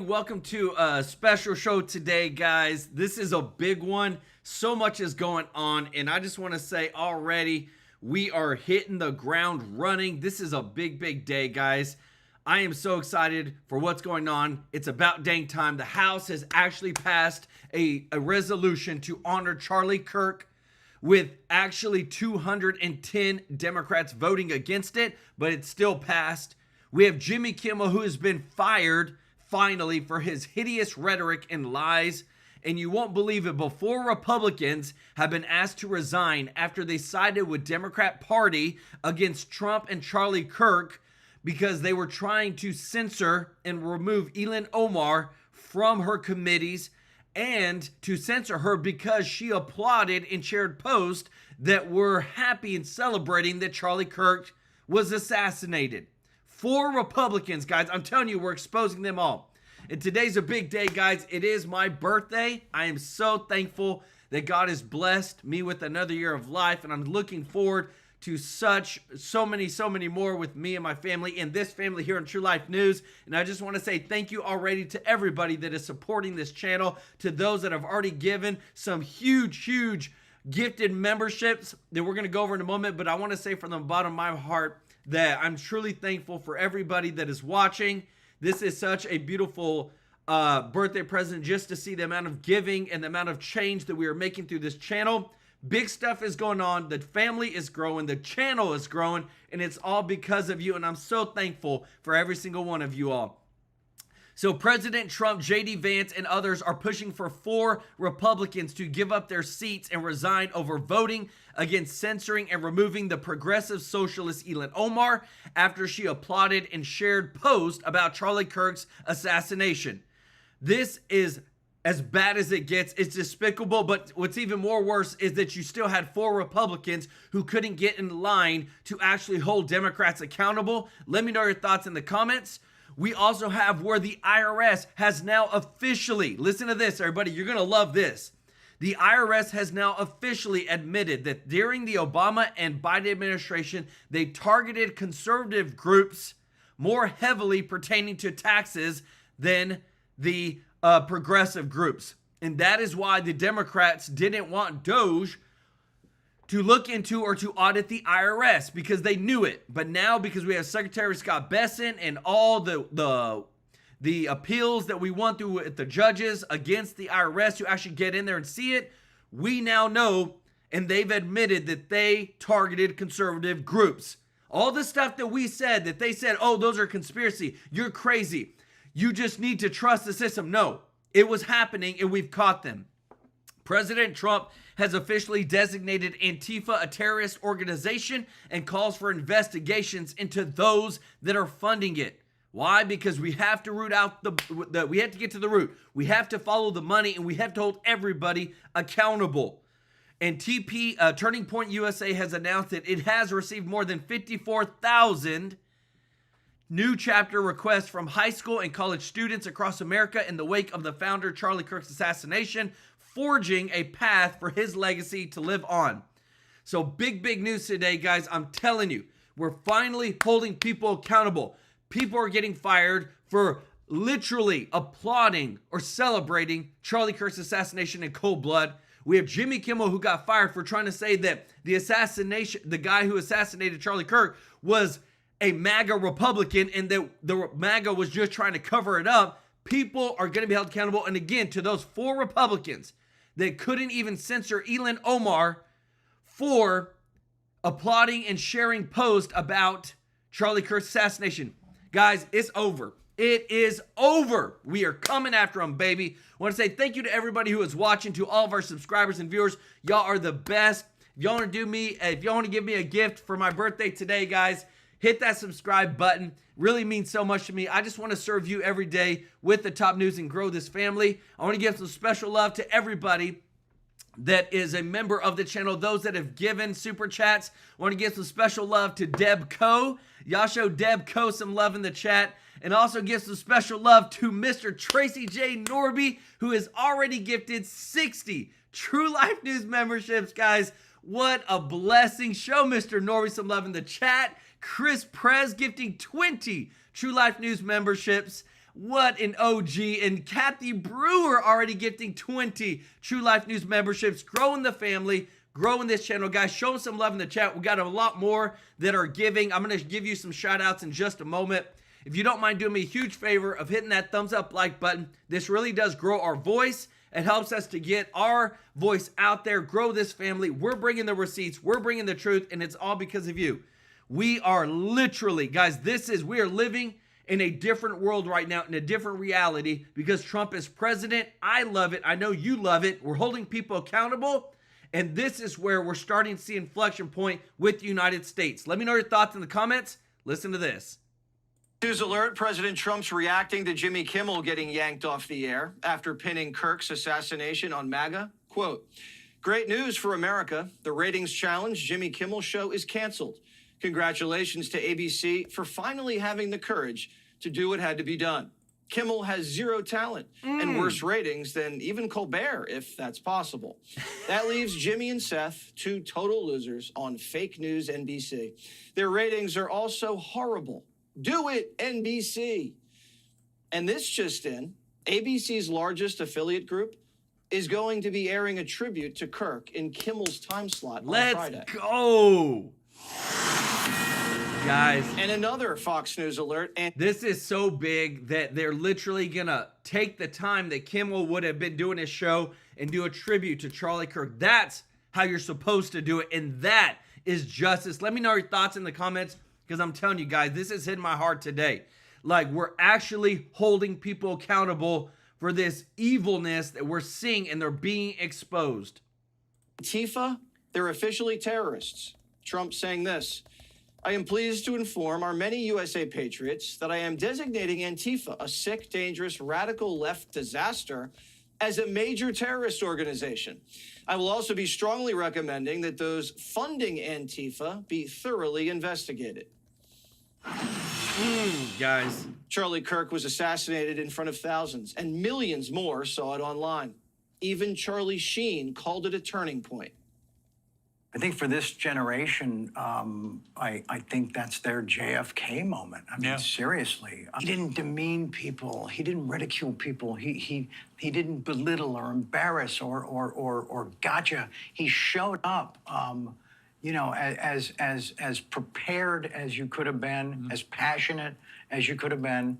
Welcome to a special show today, guys. This is a big one. So much is going on, and I just want to say already, we are hitting the ground running. This is a big day, guys. I am so excited for what's going on. It's about dang time. The House has actually passed a resolution to honor Charlie Kirk, with actually 210 Democrats voting against it, but it's still passed. We have Jimmy Kimmel, who has been fired finally for his hideous rhetoric and lies. And you won't believe it, but 4 Republicans have been asked to resign after they sided with Democrat Party against Trump and Charlie Kirk because they were trying to censor and remove Ilhan Omar from her committees, and to censor her because she applauded and shared posts that were happy and celebrating that Charlie Kirk was assassinated. 4 Republicans, guys. I'm telling you, we're exposing them all. And today's a big day, guys. It is my birthday. I am so thankful that God has blessed me with another year of life, and I'm looking forward to so many more with me and my family and this family here on TrueLife News. And I just want to say thank you already to everybody that is supporting this channel, to those that have already given some huge gifted memberships that we're going to go over in a moment. But I want to say from the bottom of my heart that I'm truly thankful for everybody that is watching. This is such a beautiful birthday present, just to see the amount of giving and the amount of change that we are making through this channel. Big stuff is going on. The family is growing. The channel is growing. And it's all because of you. And I'm so thankful for every single one of you all. So President Trump, J.D. Vance, and others are pushing for 4 Republicans to give up their seats and resign over voting against censoring and removing the progressive socialist Ilhan Omar after she applauded and shared posts about Charlie Kirk's assassination. This is as bad as it gets. It's despicable, but what's even more worse is that you still had 4 Republicans who couldn't get in line to actually hold Democrats accountable. Let me know your thoughts in the comments. We also have where the IRS has now officially, listen to this, everybody, you're going to love this. The IRS has now officially admitted that during the Obama and Biden administration, they targeted conservative groups more heavily pertaining to taxes than the progressive groups. And that is why the Democrats didn't want DOJ to look into or to audit the IRS, because they knew it. But now, because we have Secretary Scott Bessent and all the appeals that we went through with the judges against the IRS to actually get in there and see it, we now know, and they've admitted that they targeted conservative groups. All the stuff that we said, that they said, oh, those are conspiracy, you're crazy, you just need to trust the system. No, it was happening, and we've caught them. President Trump has officially designated Antifa a terrorist organization and calls for investigations into those that are funding it. Why? Because we have to root out we have to get to the root. We have to follow the money, and we have to hold everybody accountable. And Turning Point USA has announced that it has received more than 54,000 new chapter requests from high school and college students across America in the wake of the founder Charlie Kirk's assassination, forging a path for his legacy to live on. So big news today, guys. I'm telling you, we're finally holding people accountable. People are getting fired for literally applauding or celebrating Charlie Kirk's assassination in cold blood. We have Jimmy Kimmel, who got fired for trying to say that the guy who assassinated Charlie Kirk was a MAGA Republican and that the MAGA was just trying to cover it up. People are going to be held accountable. And again, to those 4 Republicans that couldn't even censor Ilhan Omar for applauding and sharing posts about Charlie Kirk's assassination. Guys, it's over. It is over. We are coming after them, baby. I want to say thank you to everybody who is watching, to all of our subscribers and viewers. Y'all are the best. If y'all want to give me a gift for my birthday today, guys, hit that subscribe button. Really means so much to me. I just want to serve you every day with the top news and grow this family. I want to give some special love to everybody that is a member of the channel, those that have given super chats. I want to give some special love to Deb Co. Y'all show Deb Co some love in the chat. And also give some special love to Mr. Tracy J. Norby, who has already gifted 60 TrueLife News memberships, guys. What a blessing. Show Mr. Norby some love in the chat. Chris Prez gifting 20 TrueLife News memberships. What an OG. And Kathy Brewer already gifting 20 TrueLife News memberships, growing the family, growing this channel. Guys, show some love in the chat. We got a lot more that are giving. I'm going to give you some shout outs in just a moment. If you don't mind doing me a huge favor of hitting that thumbs up like button, this really does grow our voice. It helps us to get our voice out there, grow this family. We're bringing the receipts, we're bringing the truth, and it's all because of you. We are literally, guys, we are living in a different world right now, in a different reality, because Trump is president. I love it. I know you love it. We're holding people accountable, and this is where we're starting to see inflection point with the United States. Let me know your thoughts in the comments. Listen to this. News alert, President Trump's reacting to Jimmy Kimmel getting yanked off the air after pinning Kirk's assassination on MAGA. Quote, "Great news for America. The ratings challenge Jimmy Kimmel show is canceled. Congratulations to ABC for finally having the courage to do what had to be done. Kimmel has zero talent and worse ratings than even Colbert, if that's possible. That leaves Jimmy and Seth, two total losers on fake news NBC. Their ratings are also horrible. Do it, NBC." And this just in, ABC's largest affiliate group is going to be airing a tribute to Kirk in Kimmel's time slot on Friday. Let's go, guys. And another Fox News alert. And this is so big that they're literally gonna take the time that Kimmel would have been doing his show and do a tribute to Charlie Kirk. That's how you're supposed to do it, and that is justice. Let me know your thoughts in the comments, because I'm telling you guys, this has hit my heart today. Like, we're actually holding people accountable for this evilness that we're seeing, and they're being exposed. Antifa, they're officially terrorists. Trump saying this: "I am pleased to inform our many USA patriots that I am designating Antifa, a sick, dangerous, radical left disaster, as a major terrorist organization. I will also be strongly recommending that those funding Antifa be thoroughly investigated." Guys. Charlie Kirk was assassinated in front of thousands, and millions more saw it online. Even Charlie Sheen called it a turning point. I think for this generation, I think that's their JFK moment. I mean, seriously. He didn't demean people. He didn't ridicule people. He didn't belittle or embarrass or gotcha. He showed up, you know, as prepared as you could have been, as passionate as you could have been.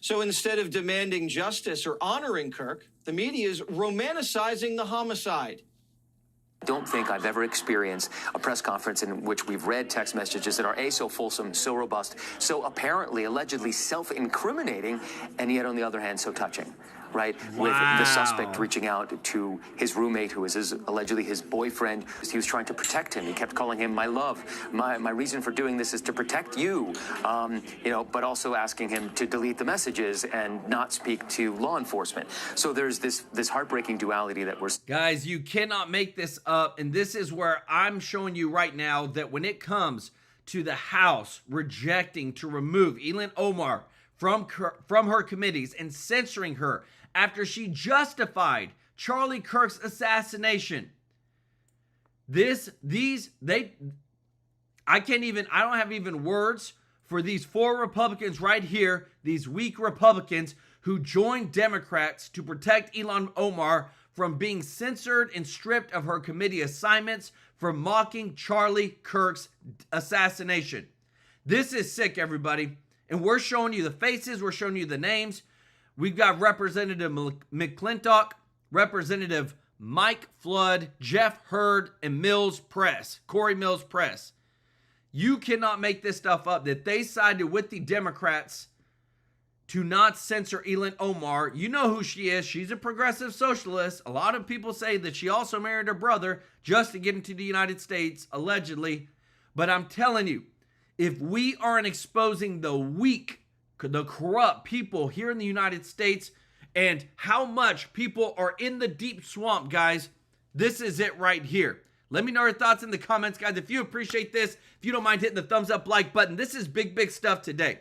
So instead of demanding justice or honoring Kirk, the media is romanticizing the homicide. I don't think I've ever experienced a press conference in which we've read text messages that are so fulsome, so robust, so apparently, allegedly self-incriminating, and yet on the other hand, so touching, right? Wow. With the suspect reaching out to his roommate, who is allegedly his boyfriend. He was trying to protect him. He kept calling him my love. My reason for doing this is to protect you, you know, but also asking him to delete the messages and not speak to law enforcement. So there's this heartbreaking duality that we're... Guys, you cannot make this up, and this is where I'm showing you right now that when it comes to the House rejecting to remove Ilhan Omar from her committees and censoring her after she justified Charlie Kirk's assassination. I don't have even words for these four Republicans right here, these weak Republicans who joined Democrats to protect Ilhan Omar from being censored and stripped of her committee assignments for mocking Charlie Kirk's assassination. This is sick, everybody. And we're showing you the faces. We're showing you the names. We've got Representative McClintock, Representative Mike Flood, Jeff Hurd, and Corey Mills Press. You cannot make this stuff up, that they sided with the Democrats to not censor Ilhan Omar. You know who she is. She's a progressive socialist. A lot of people say that she also married her brother just to get into the United States, allegedly. But I'm telling you, if we aren't exposing the weak, the corrupt people here in the United States and how much people are in the deep swamp, guys, this is it right here. Let me know your thoughts in the comments, guys. If you appreciate this, if you don't mind hitting the thumbs up like button, this is big, big stuff today.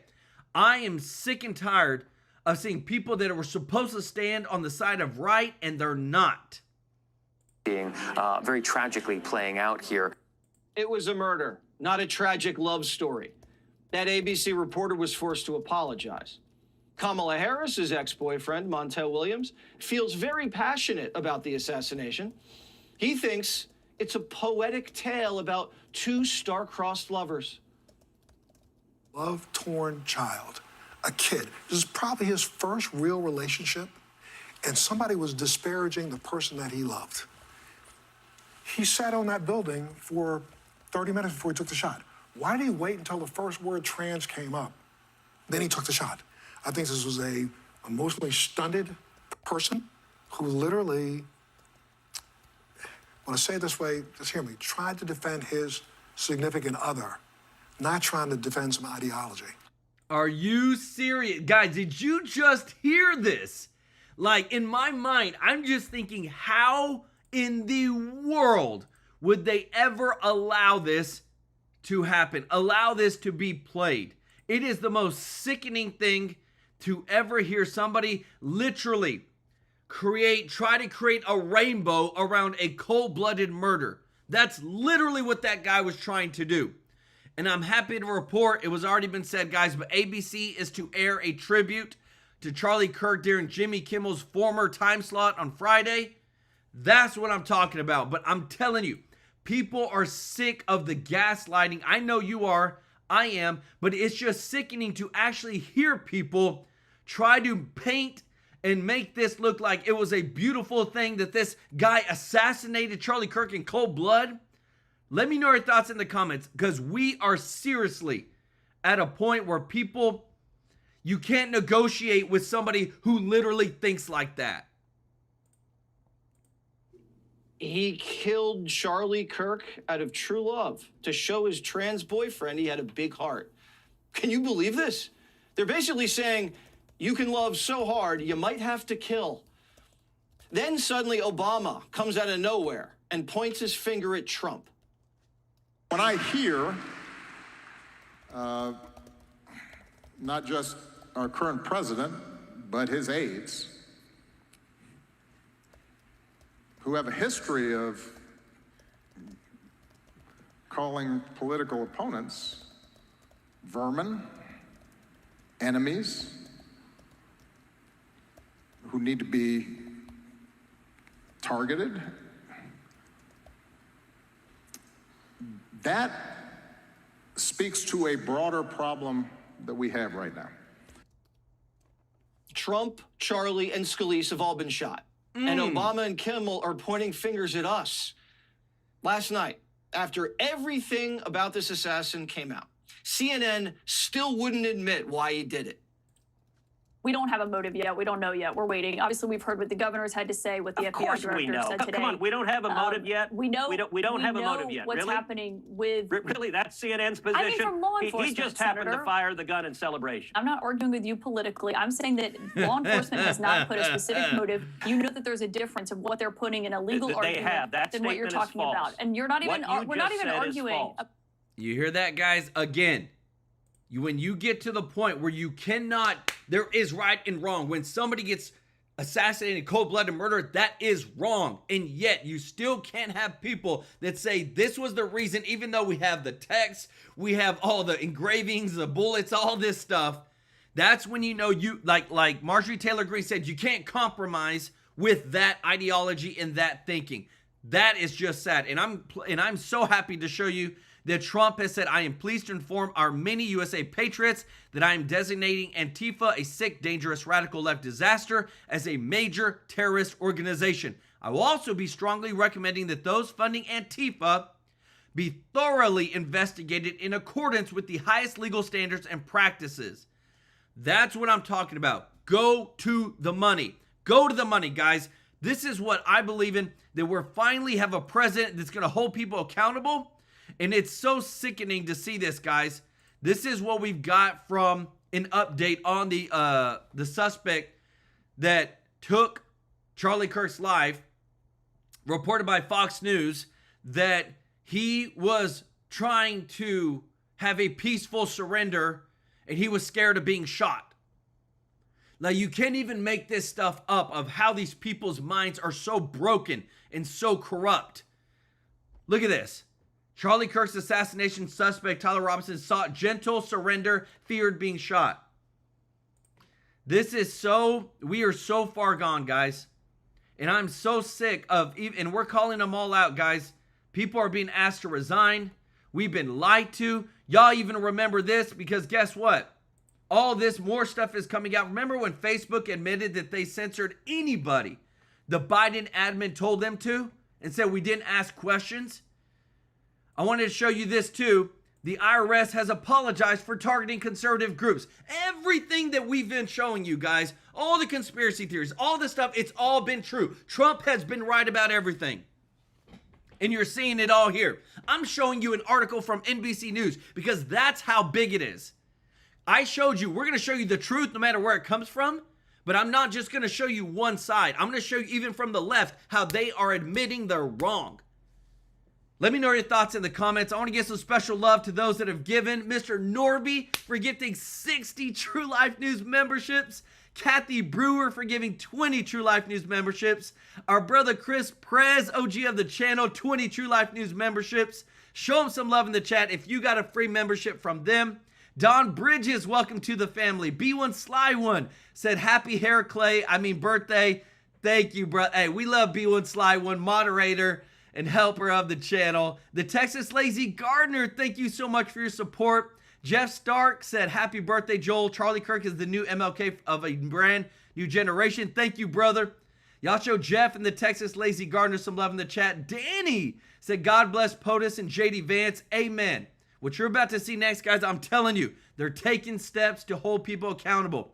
I am sick and tired of seeing people that were supposed to stand on the side of right and they're not. Being very tragically playing out here. It was a murder, not a tragic love story. That ABC reporter was forced to apologize. Kamala Harris's ex-boyfriend, Montel Williams, feels very passionate about the assassination. He thinks it's a poetic tale about two star-crossed lovers. Love-torn child, a kid. This is probably his first real relationship, and somebody was disparaging the person that he loved. He sat on that building for 30 minutes before he took the shot. Why did he wait until the first word trans came up? Then he took the shot. I think this was a emotionally stunted person who literally, when I say it this way, just hear me, tried to defend his significant other, not trying to defend some ideology. Are you serious? Guys, did you just hear this? Like, in my mind, I'm just thinking, how in the world would they ever allow this to happen? Allow this to be played? It is the most sickening thing to ever hear somebody literally try to create a rainbow around a cold-blooded murder. That's literally what that guy was trying to do. And I'm happy to report, it was already been said, guys, but ABC is to air a tribute to Charlie Kirk during Jimmy Kimmel's former time slot on Friday. That's what I'm talking about. But I'm telling you, people are sick of the gaslighting. I know you are. I am. But it's just sickening to actually hear people try to paint and make this look like it was a beautiful thing that this guy assassinated Charlie Kirk in cold blood. Let me know your thoughts in the comments, because we are seriously at a point where people, you can't negotiate with somebody who literally thinks like that. He killed Charlie Kirk out of true love to show his trans boyfriend he had a big heart. Can you believe this? They're basically saying, you can love so hard, you might have to kill. Then suddenly Obama comes out of nowhere and points his finger at Trump. When I hear not just our current president, but his aides, who have a history of calling political opponents vermin, enemies, who need to be targeted, that speaks to a broader problem that we have right now. Trump, Charlie, and Scalise have all been shot. And Obama and Kimmel are pointing fingers at us. Last night, after everything about this assassin came out, CNN still wouldn't admit why he did it. We don't have a motive yet. We don't know yet. We're waiting. Obviously, we've heard what the governor's had to say, what the FBI director said today. Come on, we don't have a motive yet. We know. We don't have a motive yet. What's really? happening with? Really, that's CNN's position. I mean, from law enforcement, he just happened Senator. to fire the gun in celebration. I'm not arguing with you politically. I'm saying that law enforcement has not put a specific motive. You know that there's a difference of what they're putting in a legal argument than what you're talking about, and you're not even. We're not even arguing. You hear that, guys? Again. When you get to the point where you cannot, there is right and wrong. When somebody gets assassinated, cold-blooded murder, that is wrong. And yet you still can't have people that say this was the reason, even though we have the text, we have all the engravings, the bullets, all this stuff. That's when you know you, like Marjorie Taylor Greene said, you can't compromise with that ideology and that thinking. That is just sad. And I'm so happy to show you that Trump has said, I am pleased to inform our many USA patriots that I am designating Antifa a sick, dangerous, radical left disaster as a major terrorist organization. I will also be strongly recommending that those funding Antifa be thoroughly investigated in accordance with the highest legal standards and practices. That's what I'm talking about. Go to the money. Go to the money, guys. This is what I believe in, that we're finally have a president that's going to hold people accountable. And it's so sickening to see this, guys. This is what we've got from an update on the suspect that took Charlie Kirk's life, reported by Fox News, that he was trying to have a peaceful surrender and he was scared of being shot. Now, you can't even make this stuff up of how these people's minds are so broken and so corrupt. Look at this. Charlie Kirk's assassination suspect, Tyler Robinson, sought gentle surrender, feared being shot. We are so far gone, guys. And I'm so sick of, and we're calling them all out, guys. People are being asked to resign. We've been lied to. Y'all even remember this because guess what? All this more stuff is coming out. Remember when Facebook admitted that they censored anybody the Biden admin told them to and said we didn't ask questions? I wanted to show you this too. The IRS has apologized for targeting conservative groups. Everything that we've been showing you guys, all the conspiracy theories, all the stuff, it's all been true. Trump has been right about everything. And you're seeing it all here. I'm showing you an article from NBC News because that's how big it is. I showed you, we're going to show you the truth no matter where it comes from, but I'm not just going to show you one side. I'm going to show you even from the left how they are admitting they're wrong. Let me know your thoughts in the comments. I want to give some special love to those that have given. Mr. Norby for gifting 60 True Life News memberships. Kathy Brewer for giving 20 True Life News memberships. Our brother Chris Prez, OG of the channel, 20 True Life News memberships. Show them some love in the chat if you got a free membership from them. Don Bridges, welcome to the family. B1 Sly One said happy birthday. Thank you, bro. Hey, we love B1 Sly One, moderator and helper of the channel. The Texas Lazy Gardener, thank you so much for your support. Jeff Stark said, happy birthday, Joel. Charlie Kirk is the new MLK of a brand new generation. Thank you, brother. Y'all show Jeff and the Texas Lazy Gardener some love in the chat. Danny said, God bless POTUS and JD Vance. Amen. What you're about to see next, guys, I'm telling you, they're taking steps to hold people accountable.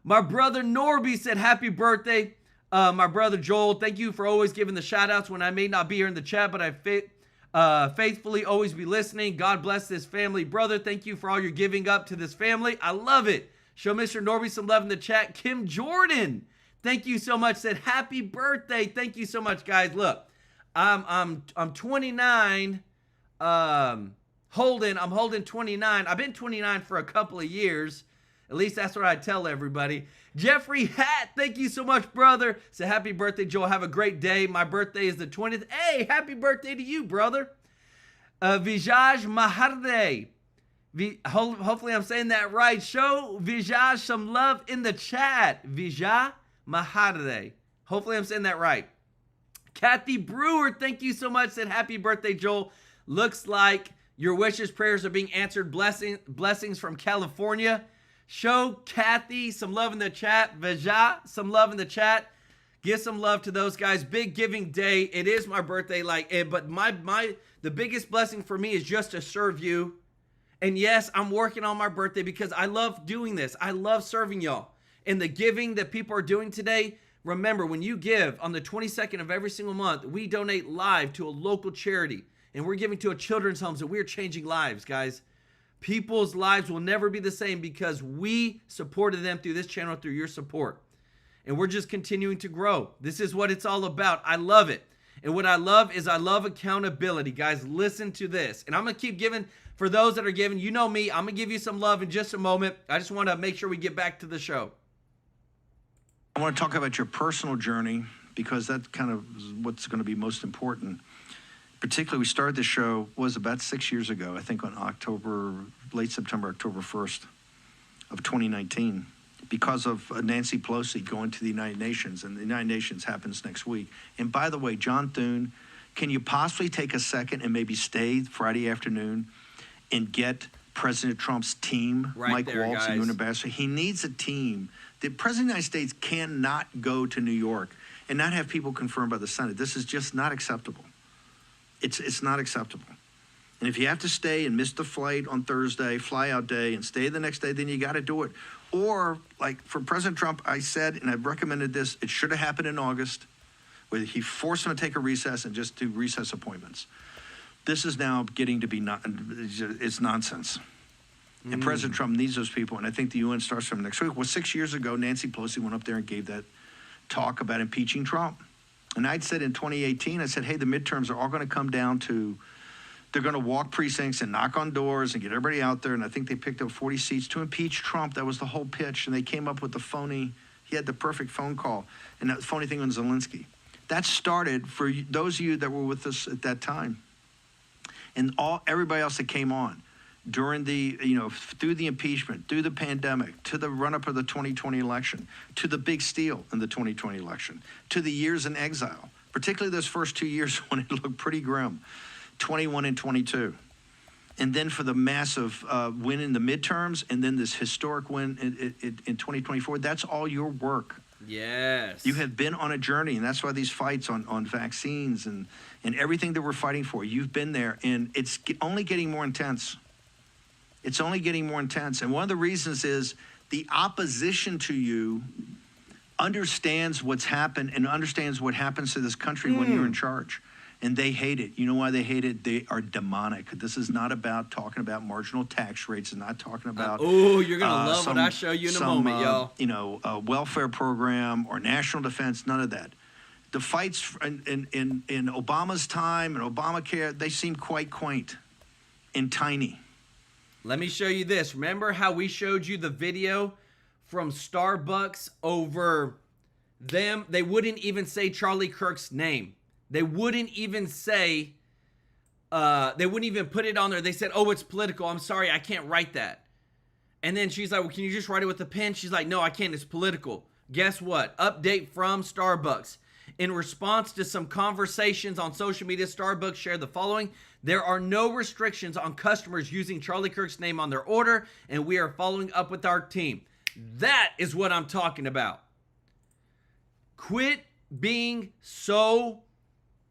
My brother Norby said, happy birthday. My brother Joel, thank you for always giving the shout outs when I may not be here in the chat, but I faithfully always be listening. God bless this family. Brother, thank you for all your giving up to this family. I love it. Show Mr. Norby some love in the chat. Kim Jordan, thank you so much. Said happy birthday. Thank you so much, guys. Look, I'm 29. I'm holding 29. I've been 29 for a couple of years. At least that's what I tell everybody. Jeffrey Hatt, thank you so much, brother. Say happy birthday, Joel. Have a great day. My birthday is the 20th. Hey, happy birthday to you, brother. Vijay Maharde. Hopefully I'm saying that right. Show Vijay some love in the chat. Vijay Maharde. Hopefully I'm saying that right. Kathy Brewer, thank you so much. Said happy birthday, Joel. Looks like your wishes, prayers are being answered. Blessings from California. Show Kathy some love in the chat. Vijay, some love in the chat. Give some love to those guys. Big giving day. It is my birthday, but the biggest blessing for me is just to serve you. And yes, I'm working on my birthday because I love doing this. I love serving y'all. And the giving that people are doing today, remember, when you give on the 22nd of every single month, we donate live to a local charity. And we're giving to a children's home, so we're changing lives, guys. People's lives will never be the same because we supported them through this channel, through your support. And we're just continuing to grow. This is what it's all about. I love it. And what I love is I love accountability. Guys, listen to this. And I'm going to keep giving, for those that are giving, you know me, I'm going to give you some love in just a moment. I just want to make sure we get back to the show. I want to talk about your personal journey because that's kind of what's going to be most important. Particularly, we started the show was about 6 years ago, I think on late September, October 1st of 2019, because of Nancy Pelosi going to the United Nations, and the United Nations happens next week. And by the way, John Thune, can you possibly take a second and maybe stay Friday afternoon and get President Trump's team, right Mike there, Walsh, the UN ambassador? He needs a team. The President of the United States cannot go to New York and not have people confirmed by the Senate. This is just not acceptable. It's not acceptable. And if you have to stay and miss the flight on Thursday, fly out day, and stay the next day, then you got to do it. Or, like for President Trump, I said, and I've recommended this, it should have happened in August, where he forced him to take a recess and just do recess appointments. This is now getting to be it's nonsense. And President Trump needs those people, and I think the UN starts from next week. Well, 6 years ago, Nancy Pelosi went up there and gave that talk about impeaching Trump. And I'd said in 2018, I said, hey, the midterms are all going to come down to, they're going to walk precincts and knock on doors and get everybody out there. And I think they picked up 40 seats to impeach Trump. That was the whole pitch. And they came up with he had the perfect phone call. And that phony thing on Zelensky. That started for those of you that were with us at that time. And everybody else that came on. during the, through the impeachment, through the pandemic, to the run-up of the 2020 election, to the big steal in the 2020 election, to the years in exile, particularly those first 2 years when it looked pretty grim, 21 and 22. And then for the massive win in the midterms, and then this historic win in 2024, that's all your work. Yes. You have been on a journey, and that's why these fights on vaccines and everything that we're fighting for, you've been there, and it's only getting more intense. It's only getting more intense. And one of the reasons is the opposition to you understands what's happened and understands what happens to this country when you're in charge. And they hate it. You know why they hate it? They are demonic. This is not about talking about marginal tax rates. It's not talking about you're gonna love what I show you in a moment, y'all. A welfare program or national defense. None of that. The fights in Obama's time and Obamacare, they seem quite quaint and tiny. Let me show you this. Remember how we showed you the video from Starbucks over them? They wouldn't even say Charlie Kirk's name. They wouldn't even say, they wouldn't even put it on there. They said, oh, it's political. I'm sorry, I can't write that. And then she's like, well, can you just write it with a pen? She's like, no, I can't. It's political. Guess what? Update from Starbucks. In response to some conversations on social media, Starbucks shared the following. There are no restrictions on customers using Charlie Kirk's name on their order, and we are following up with our team. That is what I'm talking about. Quit being so...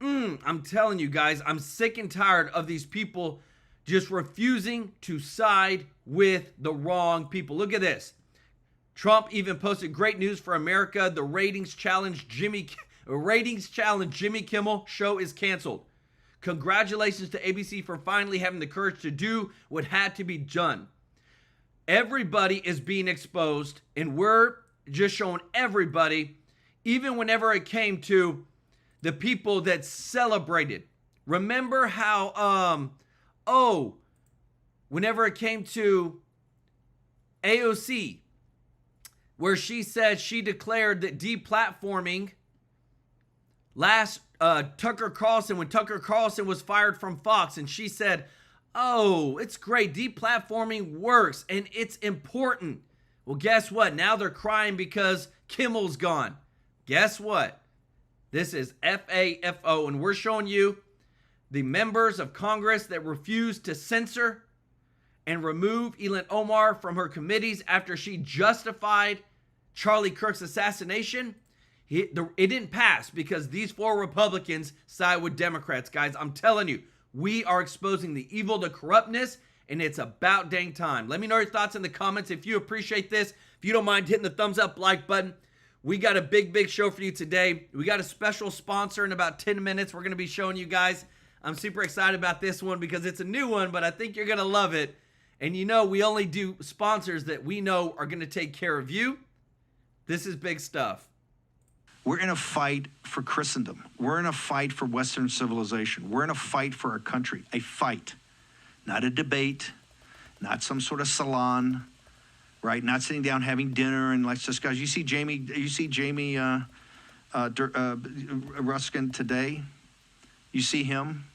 I'm telling you guys, I'm sick and tired of these people just refusing to side with the wrong people. Look at this. Trump even posted great news for America. The ratings challenge Jimmy Kimmel show is canceled. Congratulations to ABC for finally having the courage to do what had to be done. Everybody is being exposed, and we're just showing everybody, even whenever it came to the people that celebrated. Remember how, whenever it came to AOC, where she said she declared that deplatforming Tucker Carlson, when Tucker Carlson was fired from Fox, and she said, oh, it's great, deplatforming works, and it's important. Well, guess what? Now they're crying because Kimmel's gone. Guess what? This is FAFO, and we're showing you the members of Congress that refused to censor and remove Elon Omar from her committees after she justified Charlie Kirk's assassination. It didn't pass because these 4 Republicans side with Democrats. Guys, I'm telling you, we are exposing the evil, the corruptness, and it's about dang time. Let me know your thoughts in the comments. If you appreciate this, if you don't mind hitting the thumbs up like button. We got a big show for you today. We got a special sponsor in about 10 minutes. We're going to be showing you guys. I'm super excited about this one because it's a new one, but I think you're going to love it. And we only do sponsors that we know are going to take care of you. This is big stuff. We're in a fight for Christendom. We're in a fight for Western civilization. We're in a fight for our country. A fight, not a debate, not some sort of salon. Right, not sitting down having dinner and let's discuss. You see Jamie Ruskin today. You see him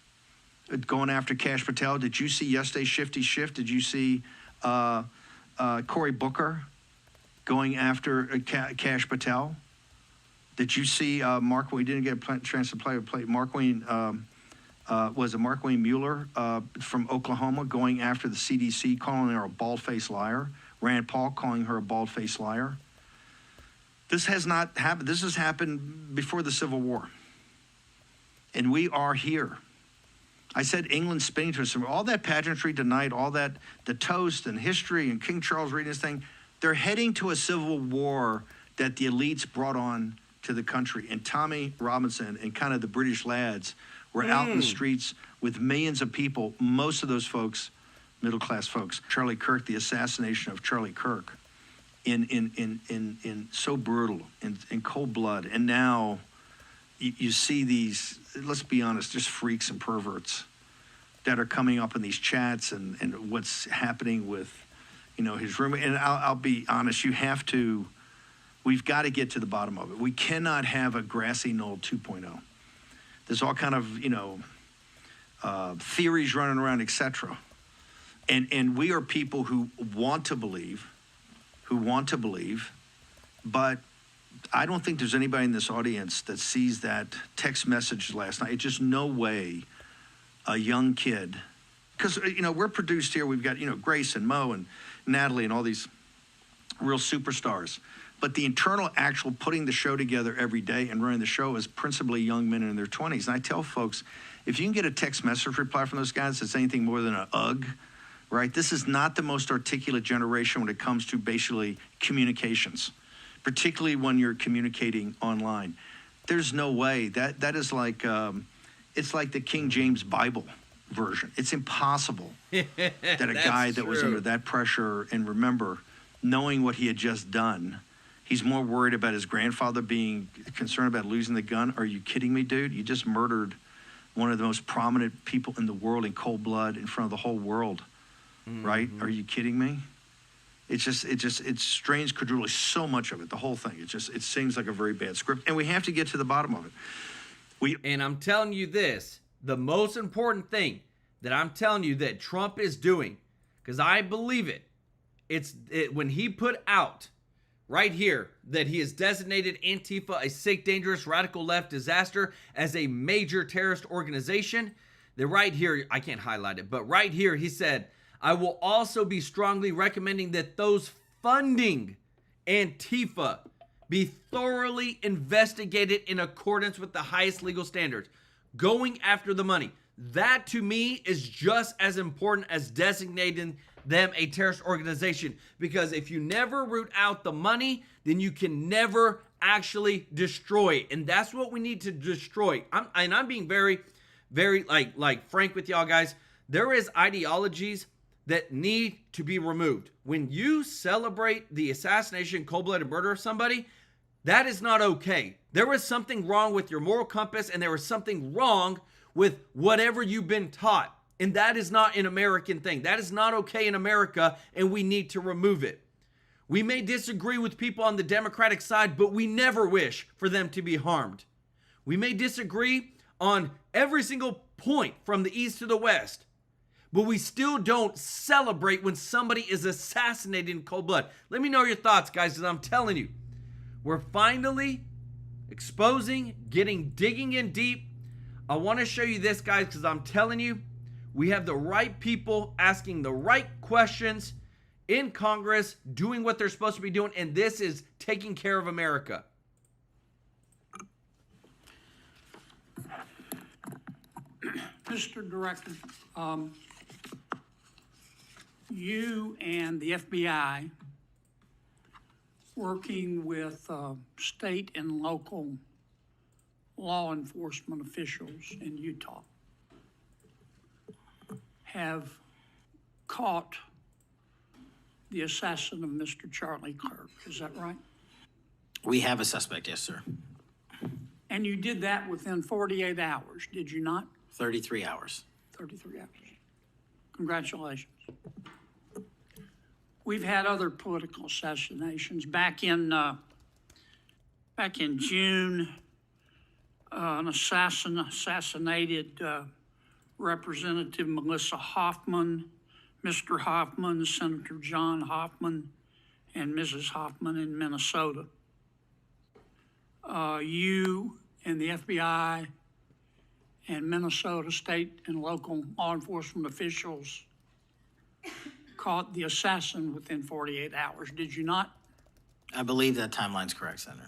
going after Kash Patel. Did you see yesterday's Shifty Shift? Did you see Cory Booker going after Kash Patel? Did you see Mark? We didn't get a chance to play. Mark Wayne was it Mark Wayne Mueller from Oklahoma going after the CDC, calling her a bald-faced liar. Rand Paul calling her a bald-faced liar. This has not happened. This has happened before the Civil War. And we are here. I said England spinning to us. All that pageantry tonight, all that, the toast and history and King Charles reading this thing, they're heading to a civil war that the elites brought on to the country. And Tommy Robinson and kind of the British lads were out in the streets with millions of people, most of those folks middle-class folks. Charlie Kirk, the assassination of Charlie Kirk in so brutal, in cold blood. And now you see these, let's be honest, just freaks and perverts that are coming up in these chats and what's happening with, his roommate. And I'll be honest, we've got to get to the bottom of it. We cannot have a grassy knoll 2.0. There's all kind of, theories running around, etc. And we are people who want to believe, but I don't think there's anybody in this audience that sees that text message last night. It's just no way a young kid, because, we're produced here. We've got, Grace and Mo and Natalie and all these real superstars. But the internal actual putting the show together every day and running the show is principally young men in their 20s. And I tell folks, if you can get a text message reply from those guys that's anything more than an ugh, right? This is not the most articulate generation when it comes to basically communications, particularly when you're communicating online. There's no way. That is like, it's like the King James Bible version. It's impossible that a guy that was under that pressure, and remember, knowing what he had just done, he's more worried about his grandfather being concerned about losing the gun. Are you kidding me, dude? You just murdered one of the most prominent people in the world in cold blood in front of the whole world, right? Are you kidding me? It's strange credulity, so much of it, the whole thing. It seems like a very bad script, and we have to get to the bottom of it. And I'm telling you this, the most important thing that I'm telling you that Trump is doing, because I believe it, when he put out right here that he has designated Antifa a sick, dangerous, radical left disaster as a major terrorist organization, that right here, I can't highlight it, but right here he said, I will also be strongly recommending that those funding Antifa be thoroughly investigated in accordance with the highest legal standards. Going after the money. That to me is just as important as designating them a terrorist organization, because if you never root out the money, then you can never actually destroy it. And that's what we need to destroy. I'm being very, very like frank with y'all guys. There is ideologies that need to be removed. When you celebrate the assassination, cold-blooded murder of somebody, that is not okay. There was something wrong with your moral compass, and there was something wrong with whatever you've been taught. And that is not an American thing. That is not okay in America, and we need to remove it. We may disagree with people on the Democratic side, but we never wish for them to be harmed. We may disagree on every single point from the east to the west, but we still don't celebrate when somebody is assassinated in cold blood. Let me know your thoughts, guys, because I'm telling you, we're finally exposing, digging in deep. I want to show you this, guys, because I'm telling you, we have the right people asking the right questions in Congress, doing what they're supposed to be doing, and this is taking care of America. Mr. Director, you and the FBI, working with state and local law enforcement officials in Utah, have caught the assassin of Mr. Charlie Kirk. Is that right? We have a suspect, yes, sir. And you did that within 48 hours, did you not? 33 hours. 33 hours. Congratulations. We've had other political assassinations. Back in June, an assassinated Representative Melissa Hoffman, Mr. Hoffman, Senator John Hoffman, and Mrs. Hoffman in Minnesota. You and the FBI and Minnesota state and local law enforcement officials caught the assassin within 48 hours, did you not? I believe that timeline's correct, Senator.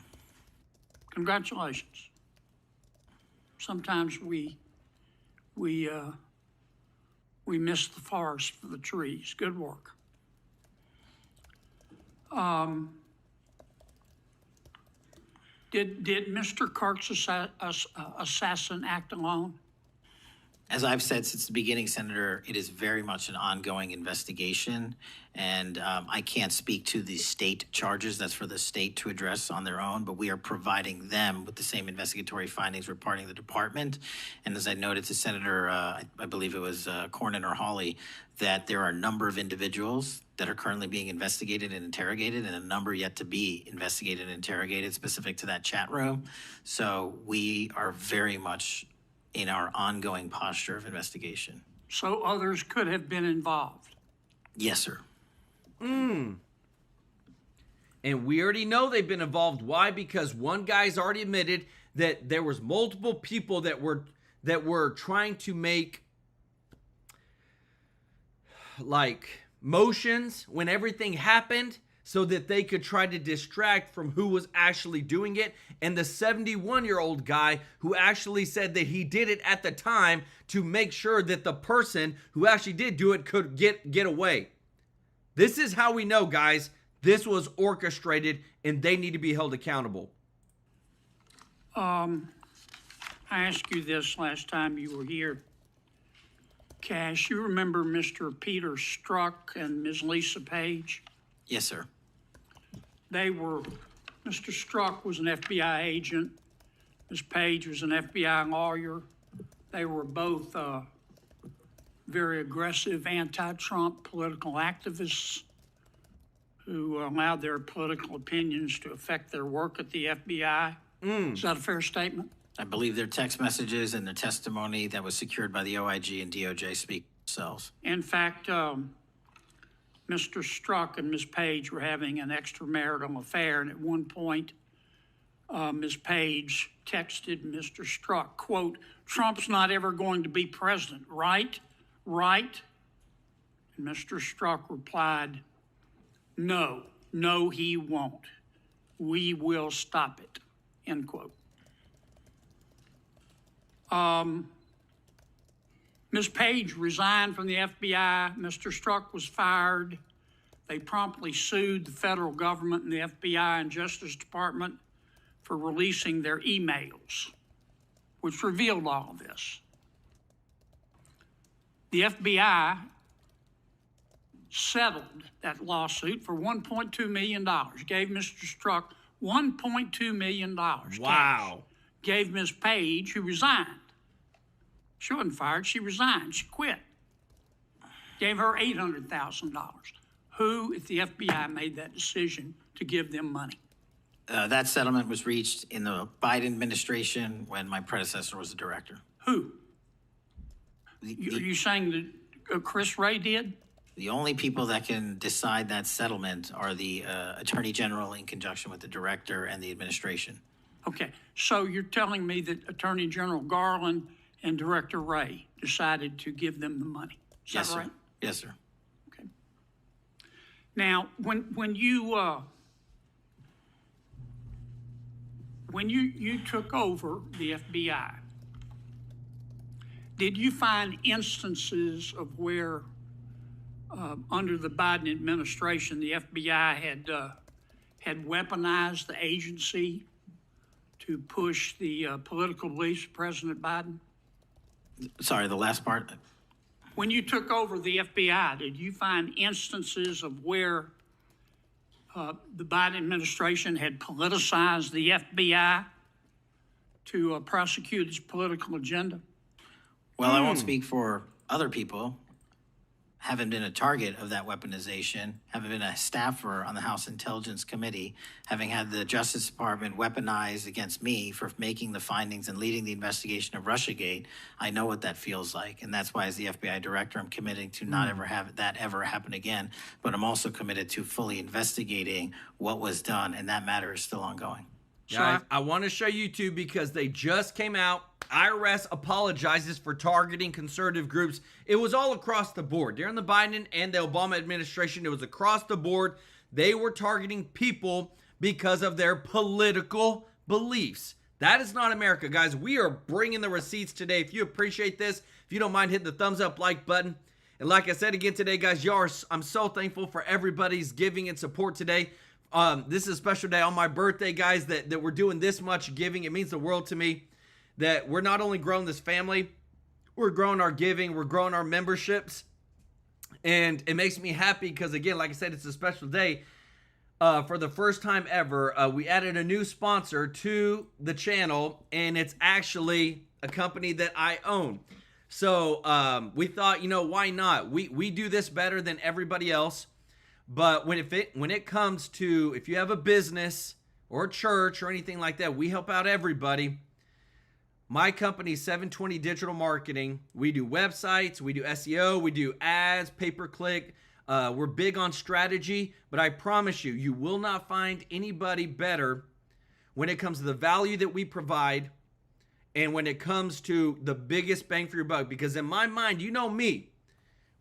Congratulations. Sometimes we miss the forest for the trees. Good work. Did Mr. Kirk's assassin act alone? As I've said since the beginning, Senator, it is very much an ongoing investigation, and I can't speak to the state charges. That's for the state to address on their own, but we are providing them with the same investigatory findings reporting the department. And as I noted to Senator, I believe it was Cornyn or Hawley, that there are a number of individuals that are currently being investigated and interrogated, and a number yet to be investigated and interrogated specific to that chat room. So we are very much in our ongoing posture of investigation. So others could have been involved? Yes, sir. And we already know they've been involved. Why? Because one guy's already admitted that there was multiple people that were trying to make like motions when everything happened so that they could try to distract from who was actually doing it. And the 71-year-old guy who actually said that he did it at the time to make sure that the person who actually did do it could get away. This is how we know, guys, this was orchestrated and they need to be held accountable. I asked you this last time you were here. Cash, you remember Mr. Peter Strzok and Ms. Lisa Page? Yes, sir. Mr. Strzok was an FBI agent. Ms. Page was an FBI lawyer. They were both very aggressive anti-Trump political activists who allowed their political opinions to affect their work at the FBI. Is that a fair statement? I believe their text messages and their testimony that was secured by the OIG and DOJ speak for themselves. In fact, Mr. Strzok and Ms. Page were having an extramarital affair, and at one point, Ms. Page texted Mr. Strzok, quote, "Trump's not ever going to be president, right? Right?" And Mr. Strzok replied, "No, he won't. We will stop it," end quote. Ms. Page resigned from the FBI. Mr. Strzok was fired. They promptly sued the federal government and the FBI and Justice Department for releasing their emails, which revealed all of this. The FBI settled that lawsuit for $1.2 million, gave Mr. Strzok $1.2 million. Wow. Cash. Gave Ms. Page, who resigned. She wasn't fired, she resigned, she quit. Gave her $800,000. Who at the FBI made that decision to give them money? That settlement was reached in the Biden administration when my predecessor was the director. Who? Are you saying that Chris Wray did? The only people that can decide that settlement are the Attorney General in conjunction with the director and the administration. Okay, so you're telling me that Attorney General Garland and Director Wray decided to give them the money. Is Yes, that sir. right? Yes, sir. Okay. Now, when you took over the FBI, did you find instances of where under the Biden administration the FBI had weaponized the agency to push the political beliefs of President Biden? Sorry, the last part. When you took over the FBI, did you find instances of where the Biden administration had politicized the FBI to prosecute its political agenda? Well, I won't speak for other people. Haven't been a target of that weaponization, haven't been a staffer on the House Intelligence Committee, having had the Justice Department weaponized against me for making the findings and leading the investigation of Russiagate. I know what that feels like, and that's why as the FBI director, I'm committing to not ever have that ever happen again, but I'm also committed to fully investigating what was done, and that matter is still ongoing. Guys, I want to show you two because they just came out. IRS apologizes for targeting conservative groups. It was all across the board. During the Biden and the Obama administration, it was across the board. They were targeting people because of their political beliefs. That is not America, guys. We are bringing the receipts today. If you appreciate this, if you don't mind hitting the thumbs up like button. And like I said again today, guys, I'm so thankful for everybody's giving and support today. This is a special day on my birthday, guys, that we're doing this much giving. It means the world to me that we're not only growing this family, we're growing our giving, we're growing our memberships. And it makes me happy because, again, like I said, it's a special day. For the first time ever, we added a new sponsor to the channel, and it's actually a company that I own. So we thought, why not? We do this better than everybody else. But when it comes to, if you have a business or a church or anything like that, we help out everybody. My company, 720 Digital Marketing, we do websites, we do SEO, we do ads, pay-per-click, We're big on strategy, but I promise you, you will not find anybody better when it comes to the value that we provide and when it comes to the biggest bang for your buck. Because in my mind, you know me,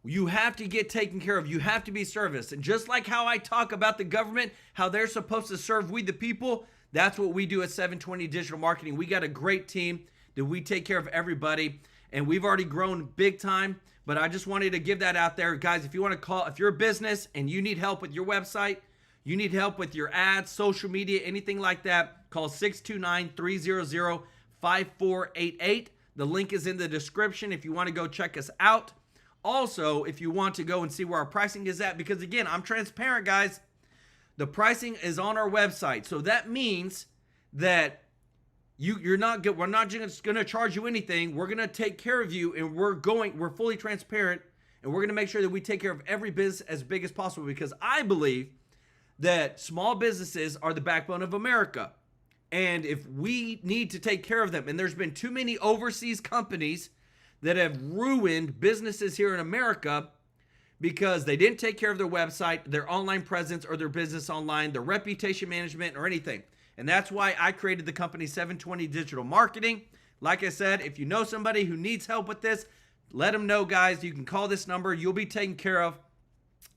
you have to get taken care of. You have to be serviced. And just like how I talk about the government, how they're supposed to serve we the people, that's what we do at 720 Digital Marketing. We got a great team that we take care of everybody. And we've already grown big time. But I just wanted to give that out there. Guys, if you want to call, if you're a business and you need help with your website, you need help with your ads, social media, anything like that, call 629-300-5488. The link is in the description if you want to go check us out. Also, if you want to go and see where our pricing is at, because again, I'm transparent, guys. The pricing is on our website. So that means that we're not just going to charge you anything. We're going to take care of you, and we're fully transparent, and we're going to make sure that we take care of every business as big as possible, because I believe that small businesses are the backbone of America. And if we need to take care of them, and there's been too many overseas companies that have ruined businesses here in America because they didn't take care of their website, their online presence, or their business online, their reputation management, or anything. And that's why I created the company 720 Digital Marketing. Like I said, if you know somebody who needs help with this, let them know, guys. You can call this number. You'll be taken care of.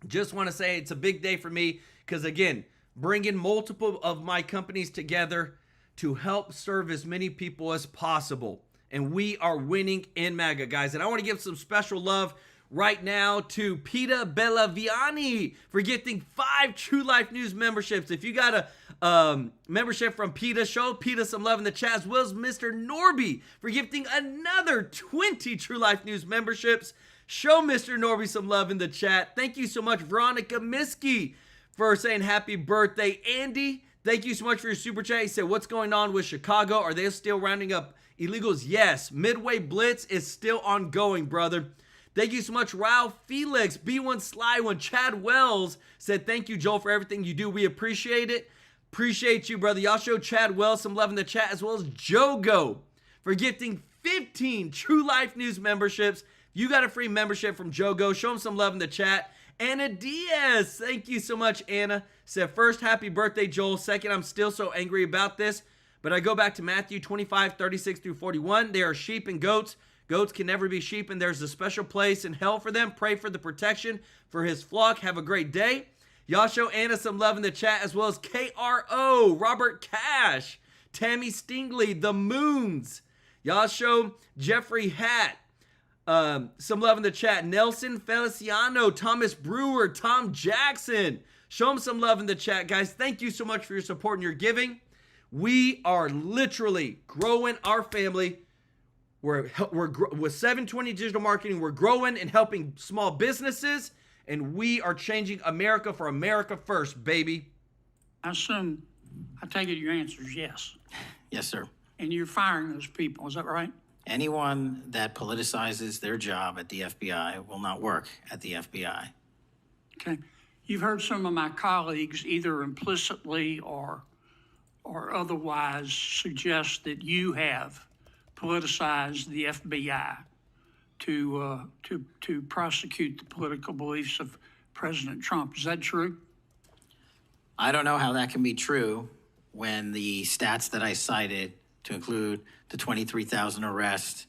Just want to say it's a big day for me because, again, bringing multiple of my companies together to help serve as many people as possible. And we are winning in MAGA, guys. And I want to give some special love right now to Peta Bellaviani for gifting 5 TrueLife News memberships. If you got a membership from Peta, show Peta some love in the chat, as well as Mr. Norby for gifting another 20 TrueLife News memberships. Show Mr. Norby some love in the chat. Thank you so much, Veronica Miskey, for saying happy birthday. Andy, thank you so much for your super chat. He said, what's going on with Chicago? Are they still rounding up illegals? Yes. Midway Blitz is still ongoing, brother. Thank you so much, Ralph Felix, B1 Sly One, Chad Wells said, thank you, Joel, for everything you do. We appreciate it. Appreciate you, brother. Y'all show Chad Wells some love in the chat, as well as Jogo for gifting 15 TrueLife News memberships. If you got a free membership from Jogo, show him some love in the chat. Anna Diaz, thank you so much, Anna. Said, first, happy birthday, Joel. Second, I'm still so angry about this, but I go back to Matthew 25, 36 through 41. They are sheep and goats. Goats can never be sheep, and there's a special place in hell for them. Pray for the protection for his flock. Have a great day. Y'all show Anna some love in the chat, as well as KRO, Robert Cash, Tammy Stingley, The Moons. Y'all show Jeffrey Hatt some love in the chat. Nelson Feliciano, Thomas Brewer, Tom Jackson. Show him some love in the chat, guys. Thank you so much for your support and your giving. We are literally growing our family. We're with 720 Digital Marketing, we're growing and helping small businesses, and we are changing America for America first, baby. I take it your answer is yes. Yes, sir. And you're firing those people, is that right? Anyone that politicizes their job at the FBI will not work at the FBI. Okay. You've heard some of my colleagues either implicitly or otherwise suggest that you have politicized the FBI to prosecute the political beliefs of President Trump. Is that true? I don't know how that can be true when the stats that I cited, to include the 23,000 arrests,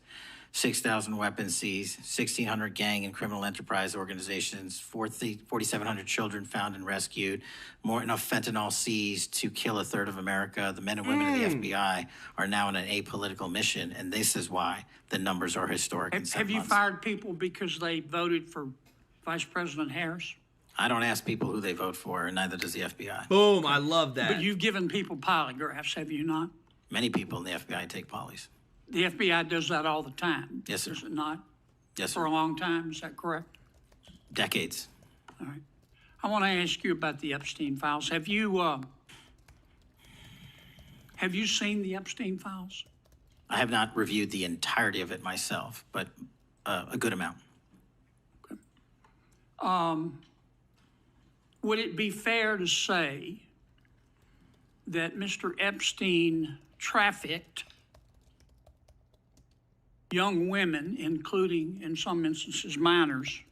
6,000 weapons seized, 1,600 gang and criminal enterprise organizations, 4,700 children found and rescued, more enough fentanyl seized to kill a third of America. The men and women of the FBI are now on an apolitical mission, and this is why the numbers are historic. Have you fired people because they voted for Vice President Harris? I don't ask people who they vote for, and neither does the FBI. Boom, I love that. But you've given people polygraphs, have you not? Many people in the FBI take polys. The FBI does that all the time. Yes, sir. Does it not? Yes, sir. For a long time, is that correct? Decades. All right. I want to ask you about the Epstein files. Have you seen the Epstein files? I have not reviewed the entirety of it myself, but a good amount. Okay. Would it be fair to say that Mr. Epstein trafficked young women, including, in some instances, minors,